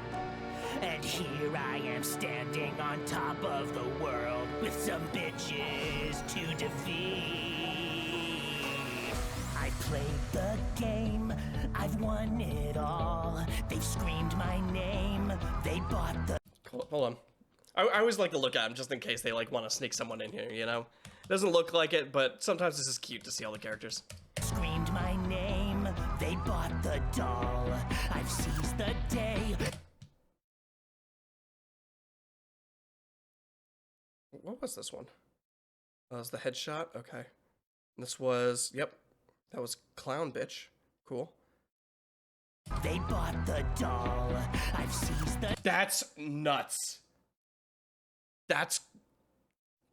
And here I am standing on top of the world with some bitches to defeat. I played the game, I've won it all. They've screamed my name, they bought the... Hold on. I always like to look at them just in case they like want to sneak someone in here, you know? Doesn't look like it, but sometimes this is cute to see all the characters. Screamed my name, they bought the doll. I've seized the day. What was this one? That was the headshot? Okay. This was, yep. That was Clown Bitch. Cool. They bought the doll. I've seized the... That's nuts. That's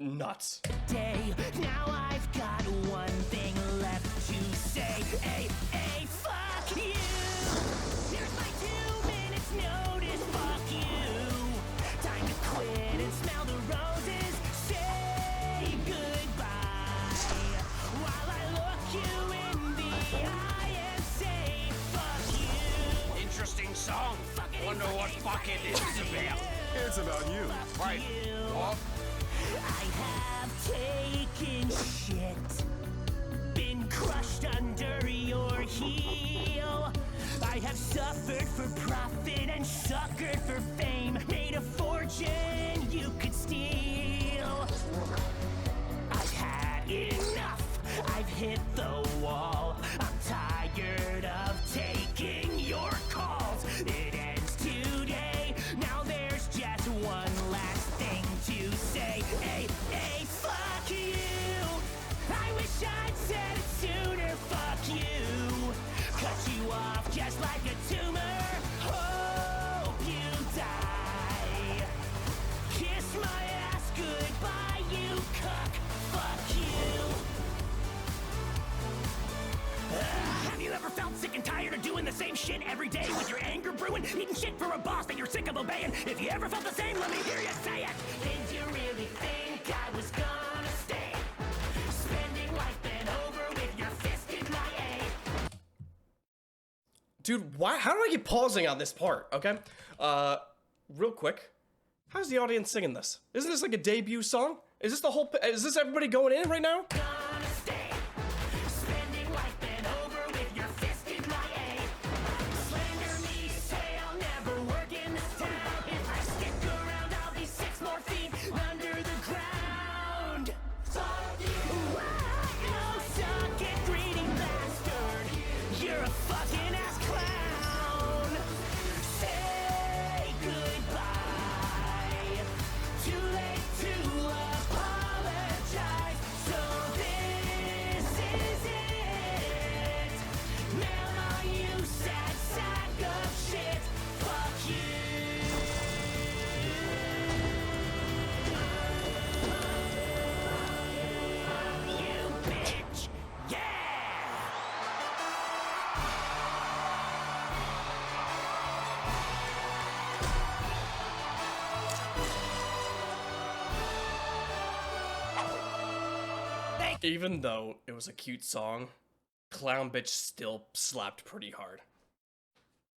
nuts. Day. Now I've got one thing left to say. Hey, fuck you! Here's my 2 minutes notice, fuck you! Time to quit and smell the roses. Say goodbye. While I look you in the eye and say, fuck you! Interesting song. Wonder what fucking it is about. It's about you. Right. What? I have taken shit, been crushed under your heel. I have suffered for profit and suckered for fame, made a fortune you could steal. I've had enough, I've hit the wall. I'm tired of taking your calls. It ends today, now there's just one last thing to say. Hey, fuck you! I wish I'd said it sooner, fuck you! Cut you off just like a tumor. Hope you die. Kiss my ass goodbye, you cuck. Fuck you. Have you ever felt sick and tired of doing the same shit every day with your anger brewing, eating shit for a boss that you're sick of obeying? If you ever felt the same, let me hear you say it. Did you really think I was gonna stay? Spending life bent over with your fist in my A. Dude, why? How do I keep pausing on this part? Okay. Real quick. How's the audience singing this? Isn't this like a debut song? Is this the whole? Is this everybody going in right now? Gonna stay. Spending life bent over with your fist in my A. Slander me, say I'll never work in this town. If I stick around, I'll be 6 more feet under the ground. Fuck you! Wow, suck it, greedy bastard. You're a fucking ass clown. Say goodbye. Too late to apologize. So this is it. Mail on you, sad sack of shit. Fuck you. You bitch. Yeah. Even though it was a cute song, Clown Bitch still slapped pretty hard.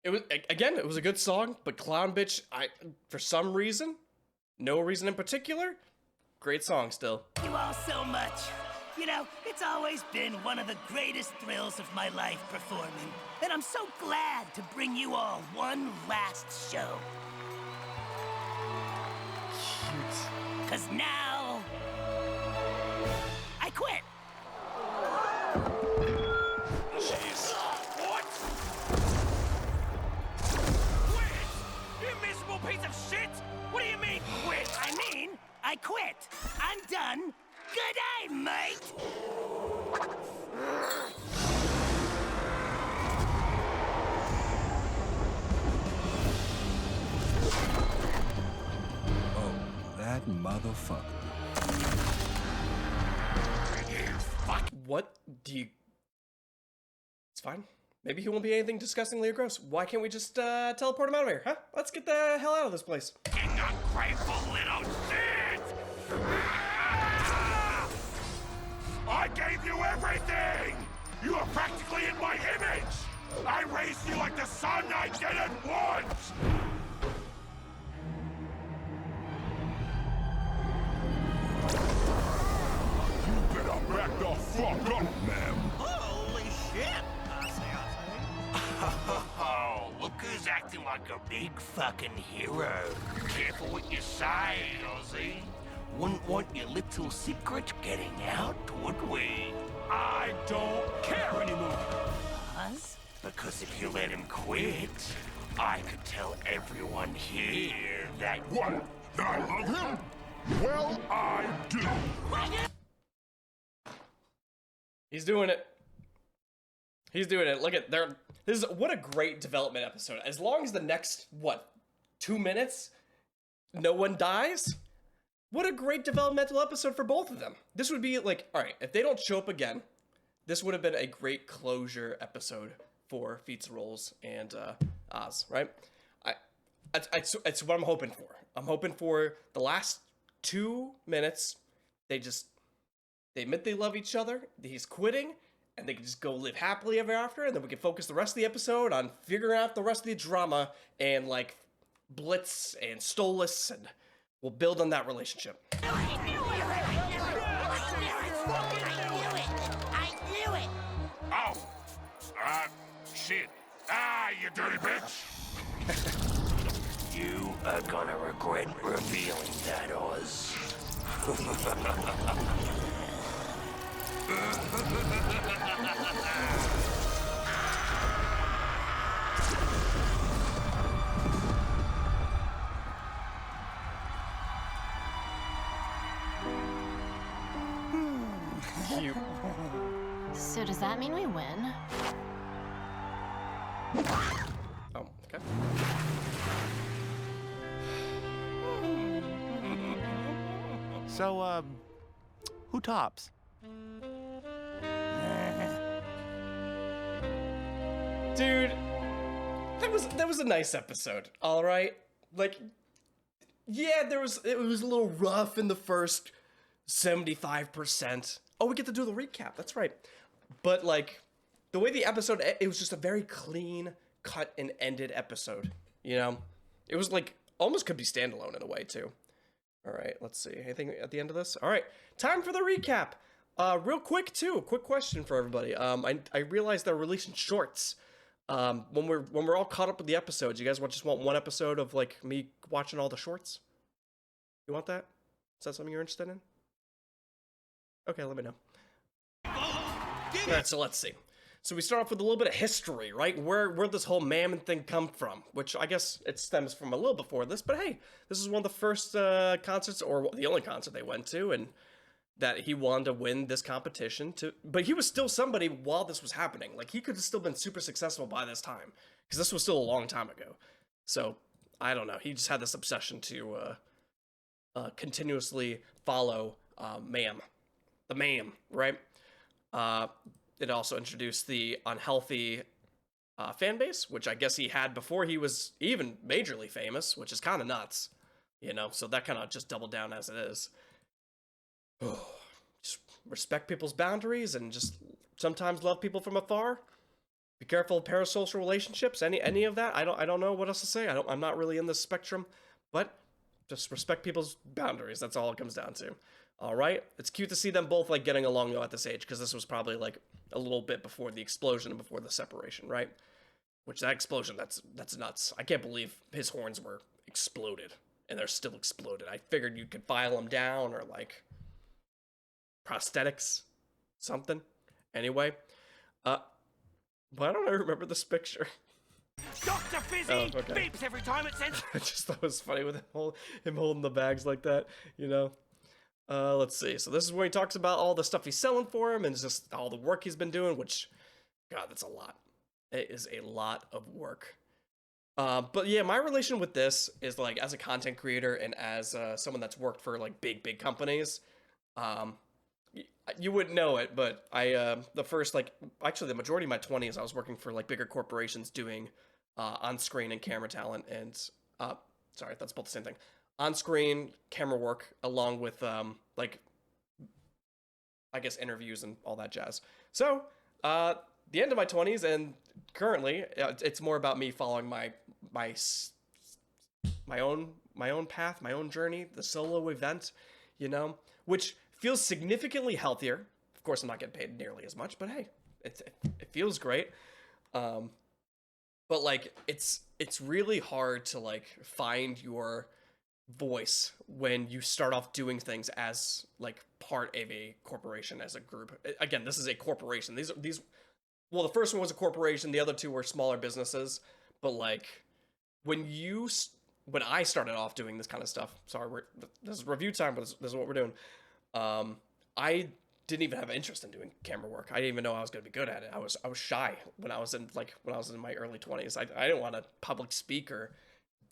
It was, again, it was a good song, but Clown Bitch, for some reason, no reason in particular, great song still. You all so much. You know, it's always been one of the greatest thrills of my life performing. And I'm so glad to bring you all one last show. Cute. 'Cause now... I quit! Jeez. What? Quit? You miserable piece of shit! What do you mean, quit? I mean, I quit. I'm done. Good day, mate! Oh, that motherfucker. What do you... It's fine. Maybe he won't be anything disgustingly or gross. Why can't we just teleport him out of here, huh? Let's get the hell out of this place. You ungrateful little shit! Ah! I gave you everything! You are practically in my image! I raised you like the son I didn't want! You better back the fuck up, ma'am! Holy shit! Oh, look who's acting like a big fucking hero. Careful what you say, Ozzy. Wouldn't want your little secret getting out, would we? I don't care anymore. Oz? Because if you let him quit, I could tell everyone here that... What? That I love him? Well, I do. He's doing it. He's doing it. Look at there. This is what a great development episode. As long as the next, what, 2 minutes, no one dies? What a great developmental episode for both of them. This would be like, all right, if they don't show up again, this would have been a great closure episode for Feats Rolls and Oz, right? It's what I'm hoping for. I'm hoping for the last 2 minutes, they admit they love each other, he's quitting, and they can just go live happily ever after, and then we can focus the rest of the episode on figuring out the rest of the drama and like Blitz and Stolas, and we'll build on that relationship. I knew it! Oh, shit. You dirty bitch. You are gonna regret revealing that, Oz. Cute. So does that mean we win? Oh, okay. So, who tops? Dude, that was a nice episode. All right, like, yeah, it was a little rough in the first 75%. Oh, we get to do the recap. That's right. But like, the way the episode, it was just a very clean, cut and ended episode. You know, it was like almost could be standalone in a way too. All right, let's see. Anything at the end of this? All right, time for the recap. Real quick too. Quick question for everybody. I realized they're releasing shorts. When we're all caught up with the episodes, you guys just want one episode of like me watching all the shorts? You want that? Is that something you're interested in? Okay, let me know. All right, so let's see. So we start off with a little bit of history, right? Where this whole Mammon thing come from, which I guess it stems from a little before this, but hey, this is one of the first concerts, or the only concert they went to, and that he wanted to win this competition but he was still somebody while this was happening. Like, he could have still been super successful by this time, because this was still a long time ago. So, I don't know, he just had this obsession to continuously follow the Mam, right? It also introduced the unhealthy fan base, which I guess he had before he was even majorly famous, which is kind of nuts, you know? So that kind of just doubled down as it is. Just respect people's boundaries and just sometimes love people from afar. Be careful of parasocial relationships, any of that. I don't know what else to say. I'm not really in this spectrum, but just respect people's boundaries. That's all it comes down to. All right, it's cute to see them both like getting along though at this age, because this was probably like a little bit before the explosion and before the separation, right? Which that explosion, that's nuts. I can't believe his horns were exploded and they're still exploded. I figured you could file them down or like prosthetics, something. Anyway, why don't I remember this picture? Dr. Fizzy okay. beeps every time it sends... I just thought it was funny with him holding the bags like that, you know? Let's see. So this is where he talks about all the stuff he's selling for him and just all the work he's been doing, which, God, that's a lot. It is a lot of work. But yeah, my relation with this is like as a content creator and as someone that's worked for like big companies, you wouldn't know it, but I the first like actually the majority of my 20s I was working for like bigger corporations doing on-screen and camera talent and sorry, that's both the same thing. On-screen camera work along with like I guess interviews and all that jazz. So, the end of my 20s and currently it's more about me following my own path, my own journey, the solo event, you know, which feels significantly healthier. Of course, I'm not getting paid nearly as much, but hey, it feels great. But like it's really hard to like find your voice when you start off doing things as like part of a corporation, as a group. Again, this is a corporation. These well, the first one was a corporation, the other two were smaller businesses, but like when I started off doing this kind of stuff, sorry, this is review time, but this is what we're doing. I didn't even have an interest in doing camera work. I didn't even know I was going to be good at it. I was shy when I was in my early 20s. I didn't want to public speak or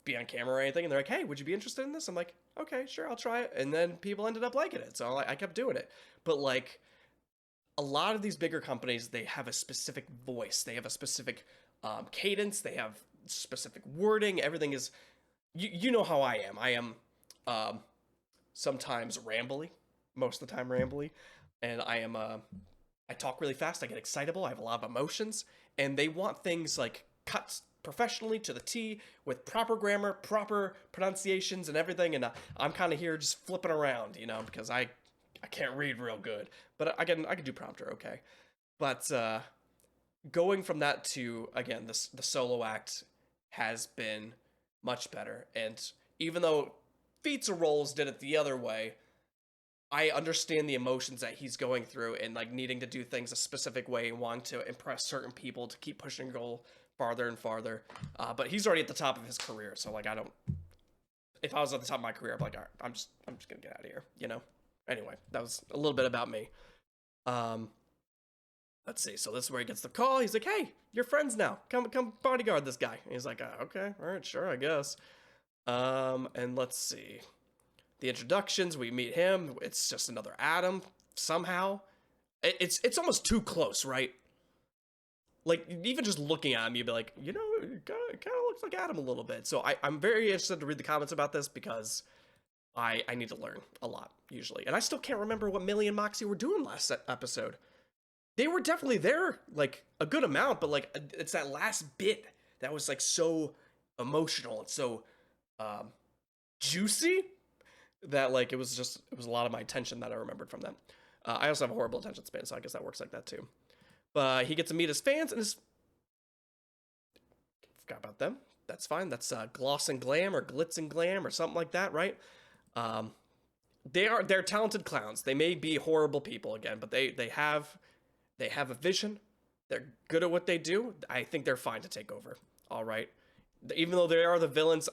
be on camera or anything. And they're like, "Hey, would you be interested in this?" I'm like, "Okay, sure, I'll try it." And then people ended up liking it, so I kept doing it. But like a lot of these bigger companies, they have a specific voice. They have a specific cadence. They have specific wording. Everything is, you know how I am. I am sometimes rambly, most of the time rambly, and I talk really fast. I get excitable. I have a lot of emotions, and they want things like cut professionally to the T with proper grammar, proper pronunciations, and everything. And I'm kind of here just flipping around, you know, because I can't read real good, but I can do prompter okay. But going from that to again the solo act has been much better, and even though Pizza Rolls did it the other way, I understand the emotions that he's going through and like needing to do things a specific way and wanting to impress certain people to keep pushing the goal farther and farther. But he's already at the top of his career, so like if I was at the top of my career, I'm like, all right, I'm just gonna get out of here, you know. Anyway, that was a little bit about me. Let's see. So this is where he gets the call. He's like, "Hey, you're friends now. Come bodyguard this guy." And he's like, "Okay, all right, sure, I guess." And let's see. The introductions, we meet him. It's just another Adam somehow. It's almost too close, right? Like, even just looking at him, you'd be like, you know, it kind of looks like Adam a little bit. So I'm very interested to read the comments about this because I need to learn a lot, usually. And I still can't remember what Millie and Moxie were doing last episode. They were definitely there, like, a good amount, but, like, it's that last bit that was, like, so emotional and so juicy that, like, it was a lot of my attention that I remembered from them. I also have a horrible attention span, so I guess that works like that, too. But he gets to meet his fans and his... Forgot about them. That's fine. That's Gloss and Glam or Glitz and Glam or something like that, right? They're talented clowns. They may be horrible people again, but they have a vision. They're good at what they do. I think they're fine to take over. All right, even though they are the villains,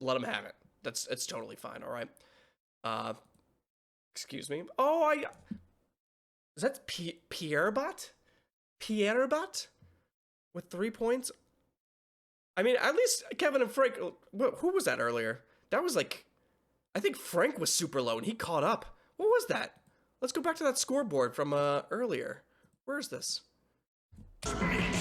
let them have it. It's totally fine. All right. Excuse me. Oh, is that Pierrebot? Pierrebot with 3 points. I mean, at least Kevin and Frank. Who was that earlier? That was like, I think Frank was super low and he caught up. What was that? Let's go back to that scoreboard from earlier. Where is this?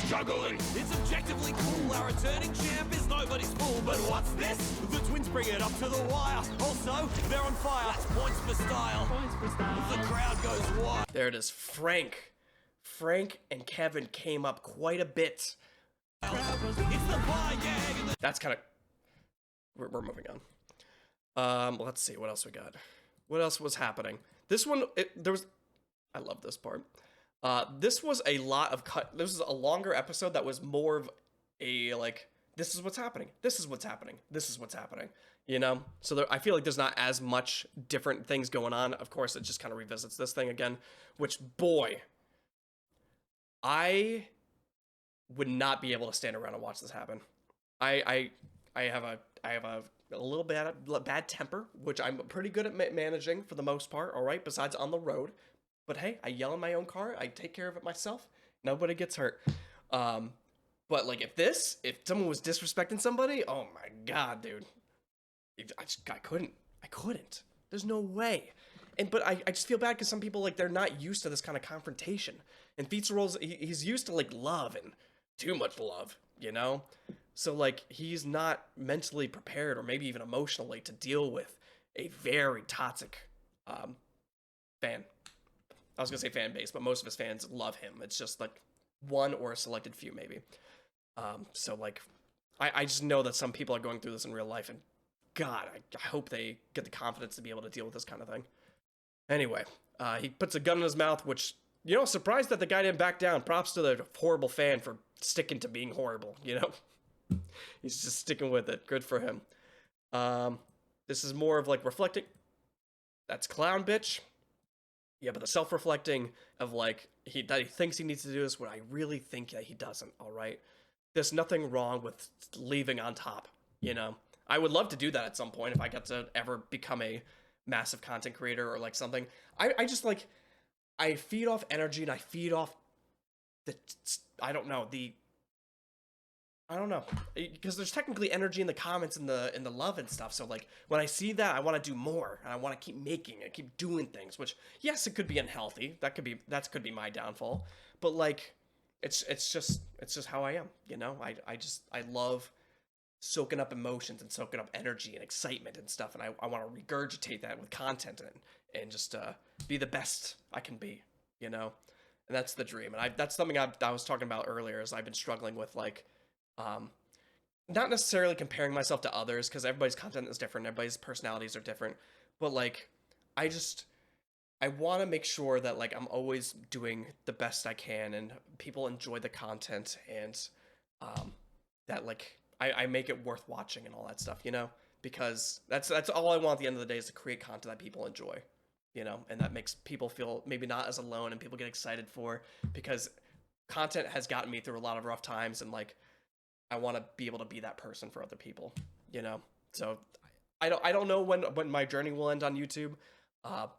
Struggling. It's objectively cool. Our returning champ is nobody's fool. But what's this? The twins bring it up to the wire. Also, they're on fire. That's points for style. Points for style. The crowd goes wild. There it is. Frank and Kevin came up quite a bit. It's the pie gang. That's kind of... We're moving on. Let's see. What else we got? What else was happening? This one, I love this part. This was a lot of this is a longer episode that was more of a, like, this is what's happening. This is what's happening. This is what's happening. You know? So I feel like there's not as much different things going on. Of course, it just kind of revisits this thing again, which, boy, I would not be able to stand around and watch this happen. I have a little bad temper, which I'm pretty good at managing for the most part, all right, besides on the road. But hey, I yell in my own car. I take care of it myself. Nobody gets hurt. But like if someone was disrespecting somebody, oh my God, dude. I couldn't. There's no way. but I just feel bad because some people, like, they're not used to this kind of confrontation. And Fitzgerald's, he's used to, like, love and too much love, you know? So, like, he's not mentally prepared or maybe even emotionally to deal with a very toxic fan. I was gonna say fan base, but most of his fans love him. It's just, like, one or a selected few, maybe. So, like, I just know that some people are going through this in real life, and God, I hope they get the confidence to be able to deal with this kind of thing. Anyway, he puts a gun in his mouth, which, you know, surprised that the guy didn't back down. Props to the horrible fan for sticking to being horrible, you know? He's just sticking with it. Good for him. This is more of, like, reflecting. That's clown bitch. Yeah, but the self-reflecting of, like, that he thinks he needs to do this, when I really think that he doesn't, all right? There's nothing wrong with leaving on top, you know? I would love to do that at some point if I got to ever become a massive content creator or, like, something. I just, like, I feed off energy and I feed off I don't know, because there's technically energy in the comments and the love and stuff. So, like, when I see that, I want to do more and I want to keep making it, keep doing things. Which, yes, it could be unhealthy. That could be my downfall. But, like, it's just how I am. You know, I love soaking up emotions and soaking up energy and excitement and stuff, and I want to regurgitate that with content and just be the best I can be. You know, and that's the dream. And that's something I was talking about earlier. Is I've been struggling with, like. Not necessarily comparing myself to others, because everybody's content is different, everybody's personalities are different, but, like, I want to make sure that, like, I'm always doing the best I can and people enjoy the content, and that, like, I make it worth watching and all that stuff, you know, because that's all I want at the end of the day, is to create content that people enjoy, you know, and that makes people feel maybe not as alone and people get excited for, because content has gotten me through a lot of rough times, and, like, I want to be able to be that person for other people, you know? So I don't know when my journey will end on YouTube,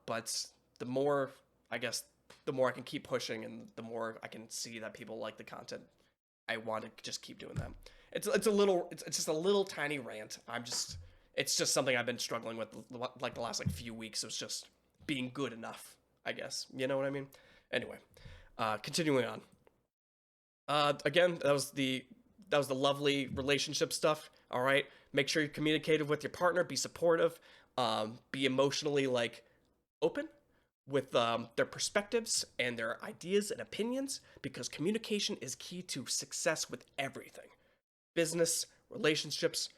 but the more I can keep pushing and the more I can see that people like the content, I want to just keep doing that. It's just a little tiny rant. It's just something I've been struggling with, like, the last, like, few weeks. It's just being good enough, I guess. You know what I mean? Anyway, continuing on. Again, that was the lovely relationship stuff. All right, make sure you're communicative with your partner, be supportive, be emotionally, like, open with their perspectives and their ideas and opinions, because communication is key to success with everything. Business, relationships,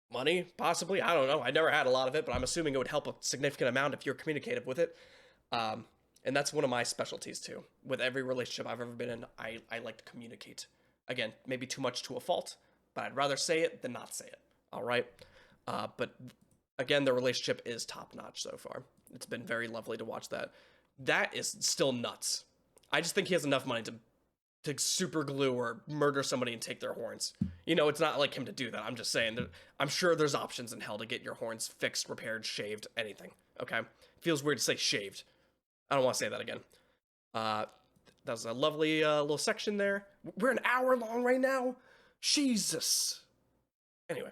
money, possibly. I don't know. I never had a lot of it, but I'm assuming it would help a significant amount if you're communicative with it. And that's one of my specialties too. With every relationship I've ever been in, I like to communicate. Again, maybe too much to a fault, but I'd rather say it than not say it, all right? But again, the relationship is top-notch so far. It's been very lovely to watch that. That is still nuts. I just think he has enough money to super glue or murder somebody and take their horns. You know, it's not like him to do that. I'm just saying that I'm sure there's options in hell to get your horns fixed, repaired, shaved, anything, okay? Feels weird to say shaved. I don't want to say that again. That was a lovely little section there. We're an hour long right now. Jesus. Anyway,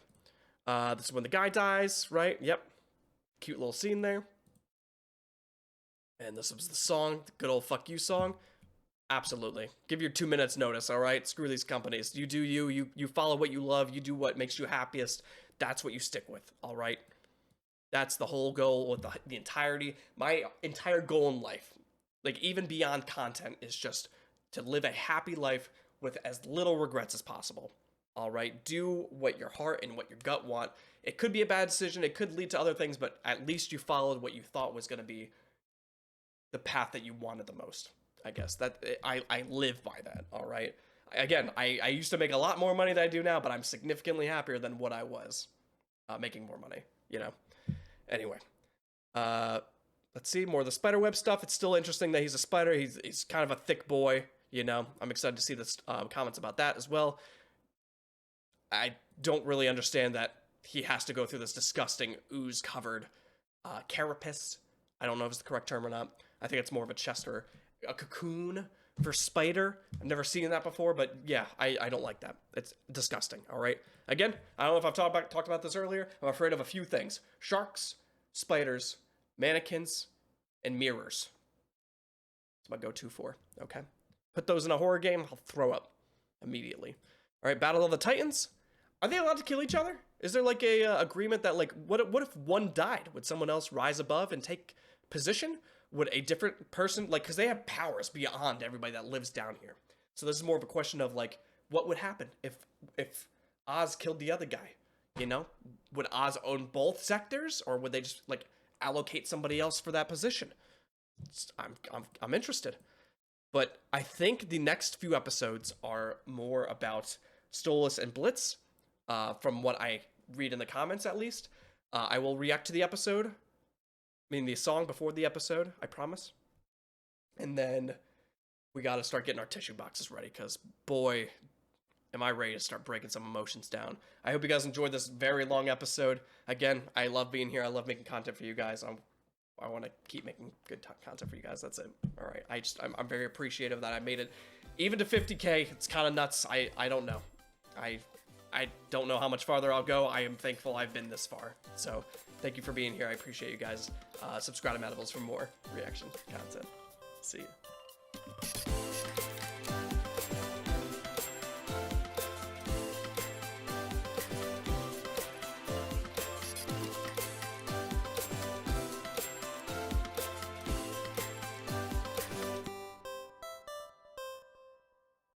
this is when the guy dies, right? Yep. Cute little scene there. And this was the song, the good old fuck you song. Absolutely. Give your 2 minutes notice, all right? Screw these companies. You do you follow what you love, you do what makes you happiest. That's what you stick with, all right? That's the whole goal with the entirety. My entire goal in life, like, even beyond content, is just to live a happy life with as little regrets as possible. All right? Do what your heart and what your gut want. It could be a bad decision. It could lead to other things, but at least you followed what you thought was going to be the path that you wanted the most, I guess. I live by that, all right? Again, I used to make a lot more money than I do now, but I'm significantly happier than what I was making more money, you know? Anyway. Let's see, more of the spiderweb stuff. It's still interesting that he's a spider. He's kind of a thick boy, you know. I'm excited to see the comments about that as well. I don't really understand that he has to go through this disgusting ooze-covered carapace. I don't know if it's the correct term or not. I think it's more of a chest or a cocoon for spider. I've never seen that before, but yeah, I don't like that. It's disgusting, all right? Again, I don't know if I've talked about this earlier. I'm afraid of a few things. Sharks, spiders, mannequins, and mirrors. That's my go-to for. Okay. Put those in a horror game, I'll throw up immediately. All right, Battle of the Titans. Are they allowed to kill each other? Is there like a agreement that like what if one died? Would someone else rise above and take position? Would a different person, like, because they have powers beyond everybody that lives down here. So this is more of a question of like what would happen if Oz killed the other guy? You know, would Oz own both sectors, or would they just like allocate somebody else for that position? I'm interested. But I think the next few episodes are more about Stolas and Blitz, from what I read in the comments at least. I will react to the episode, I mean the song before the episode, I promise. And then we gotta start getting our tissue boxes ready, because boy, am I ready to start breaking some emotions down. I hope you guys enjoyed this very long episode. Again, I love being here. I love making content for you guys. I want to keep making good content for you guys. That's it. All right. I'm very appreciative that I made it even to 50K. It's kind of nuts. I don't know. I don't know how much farther I'll go. I am thankful I've been this far. So thank you for being here. I appreciate you guys. Subscribe to Matables for more reaction content. See you.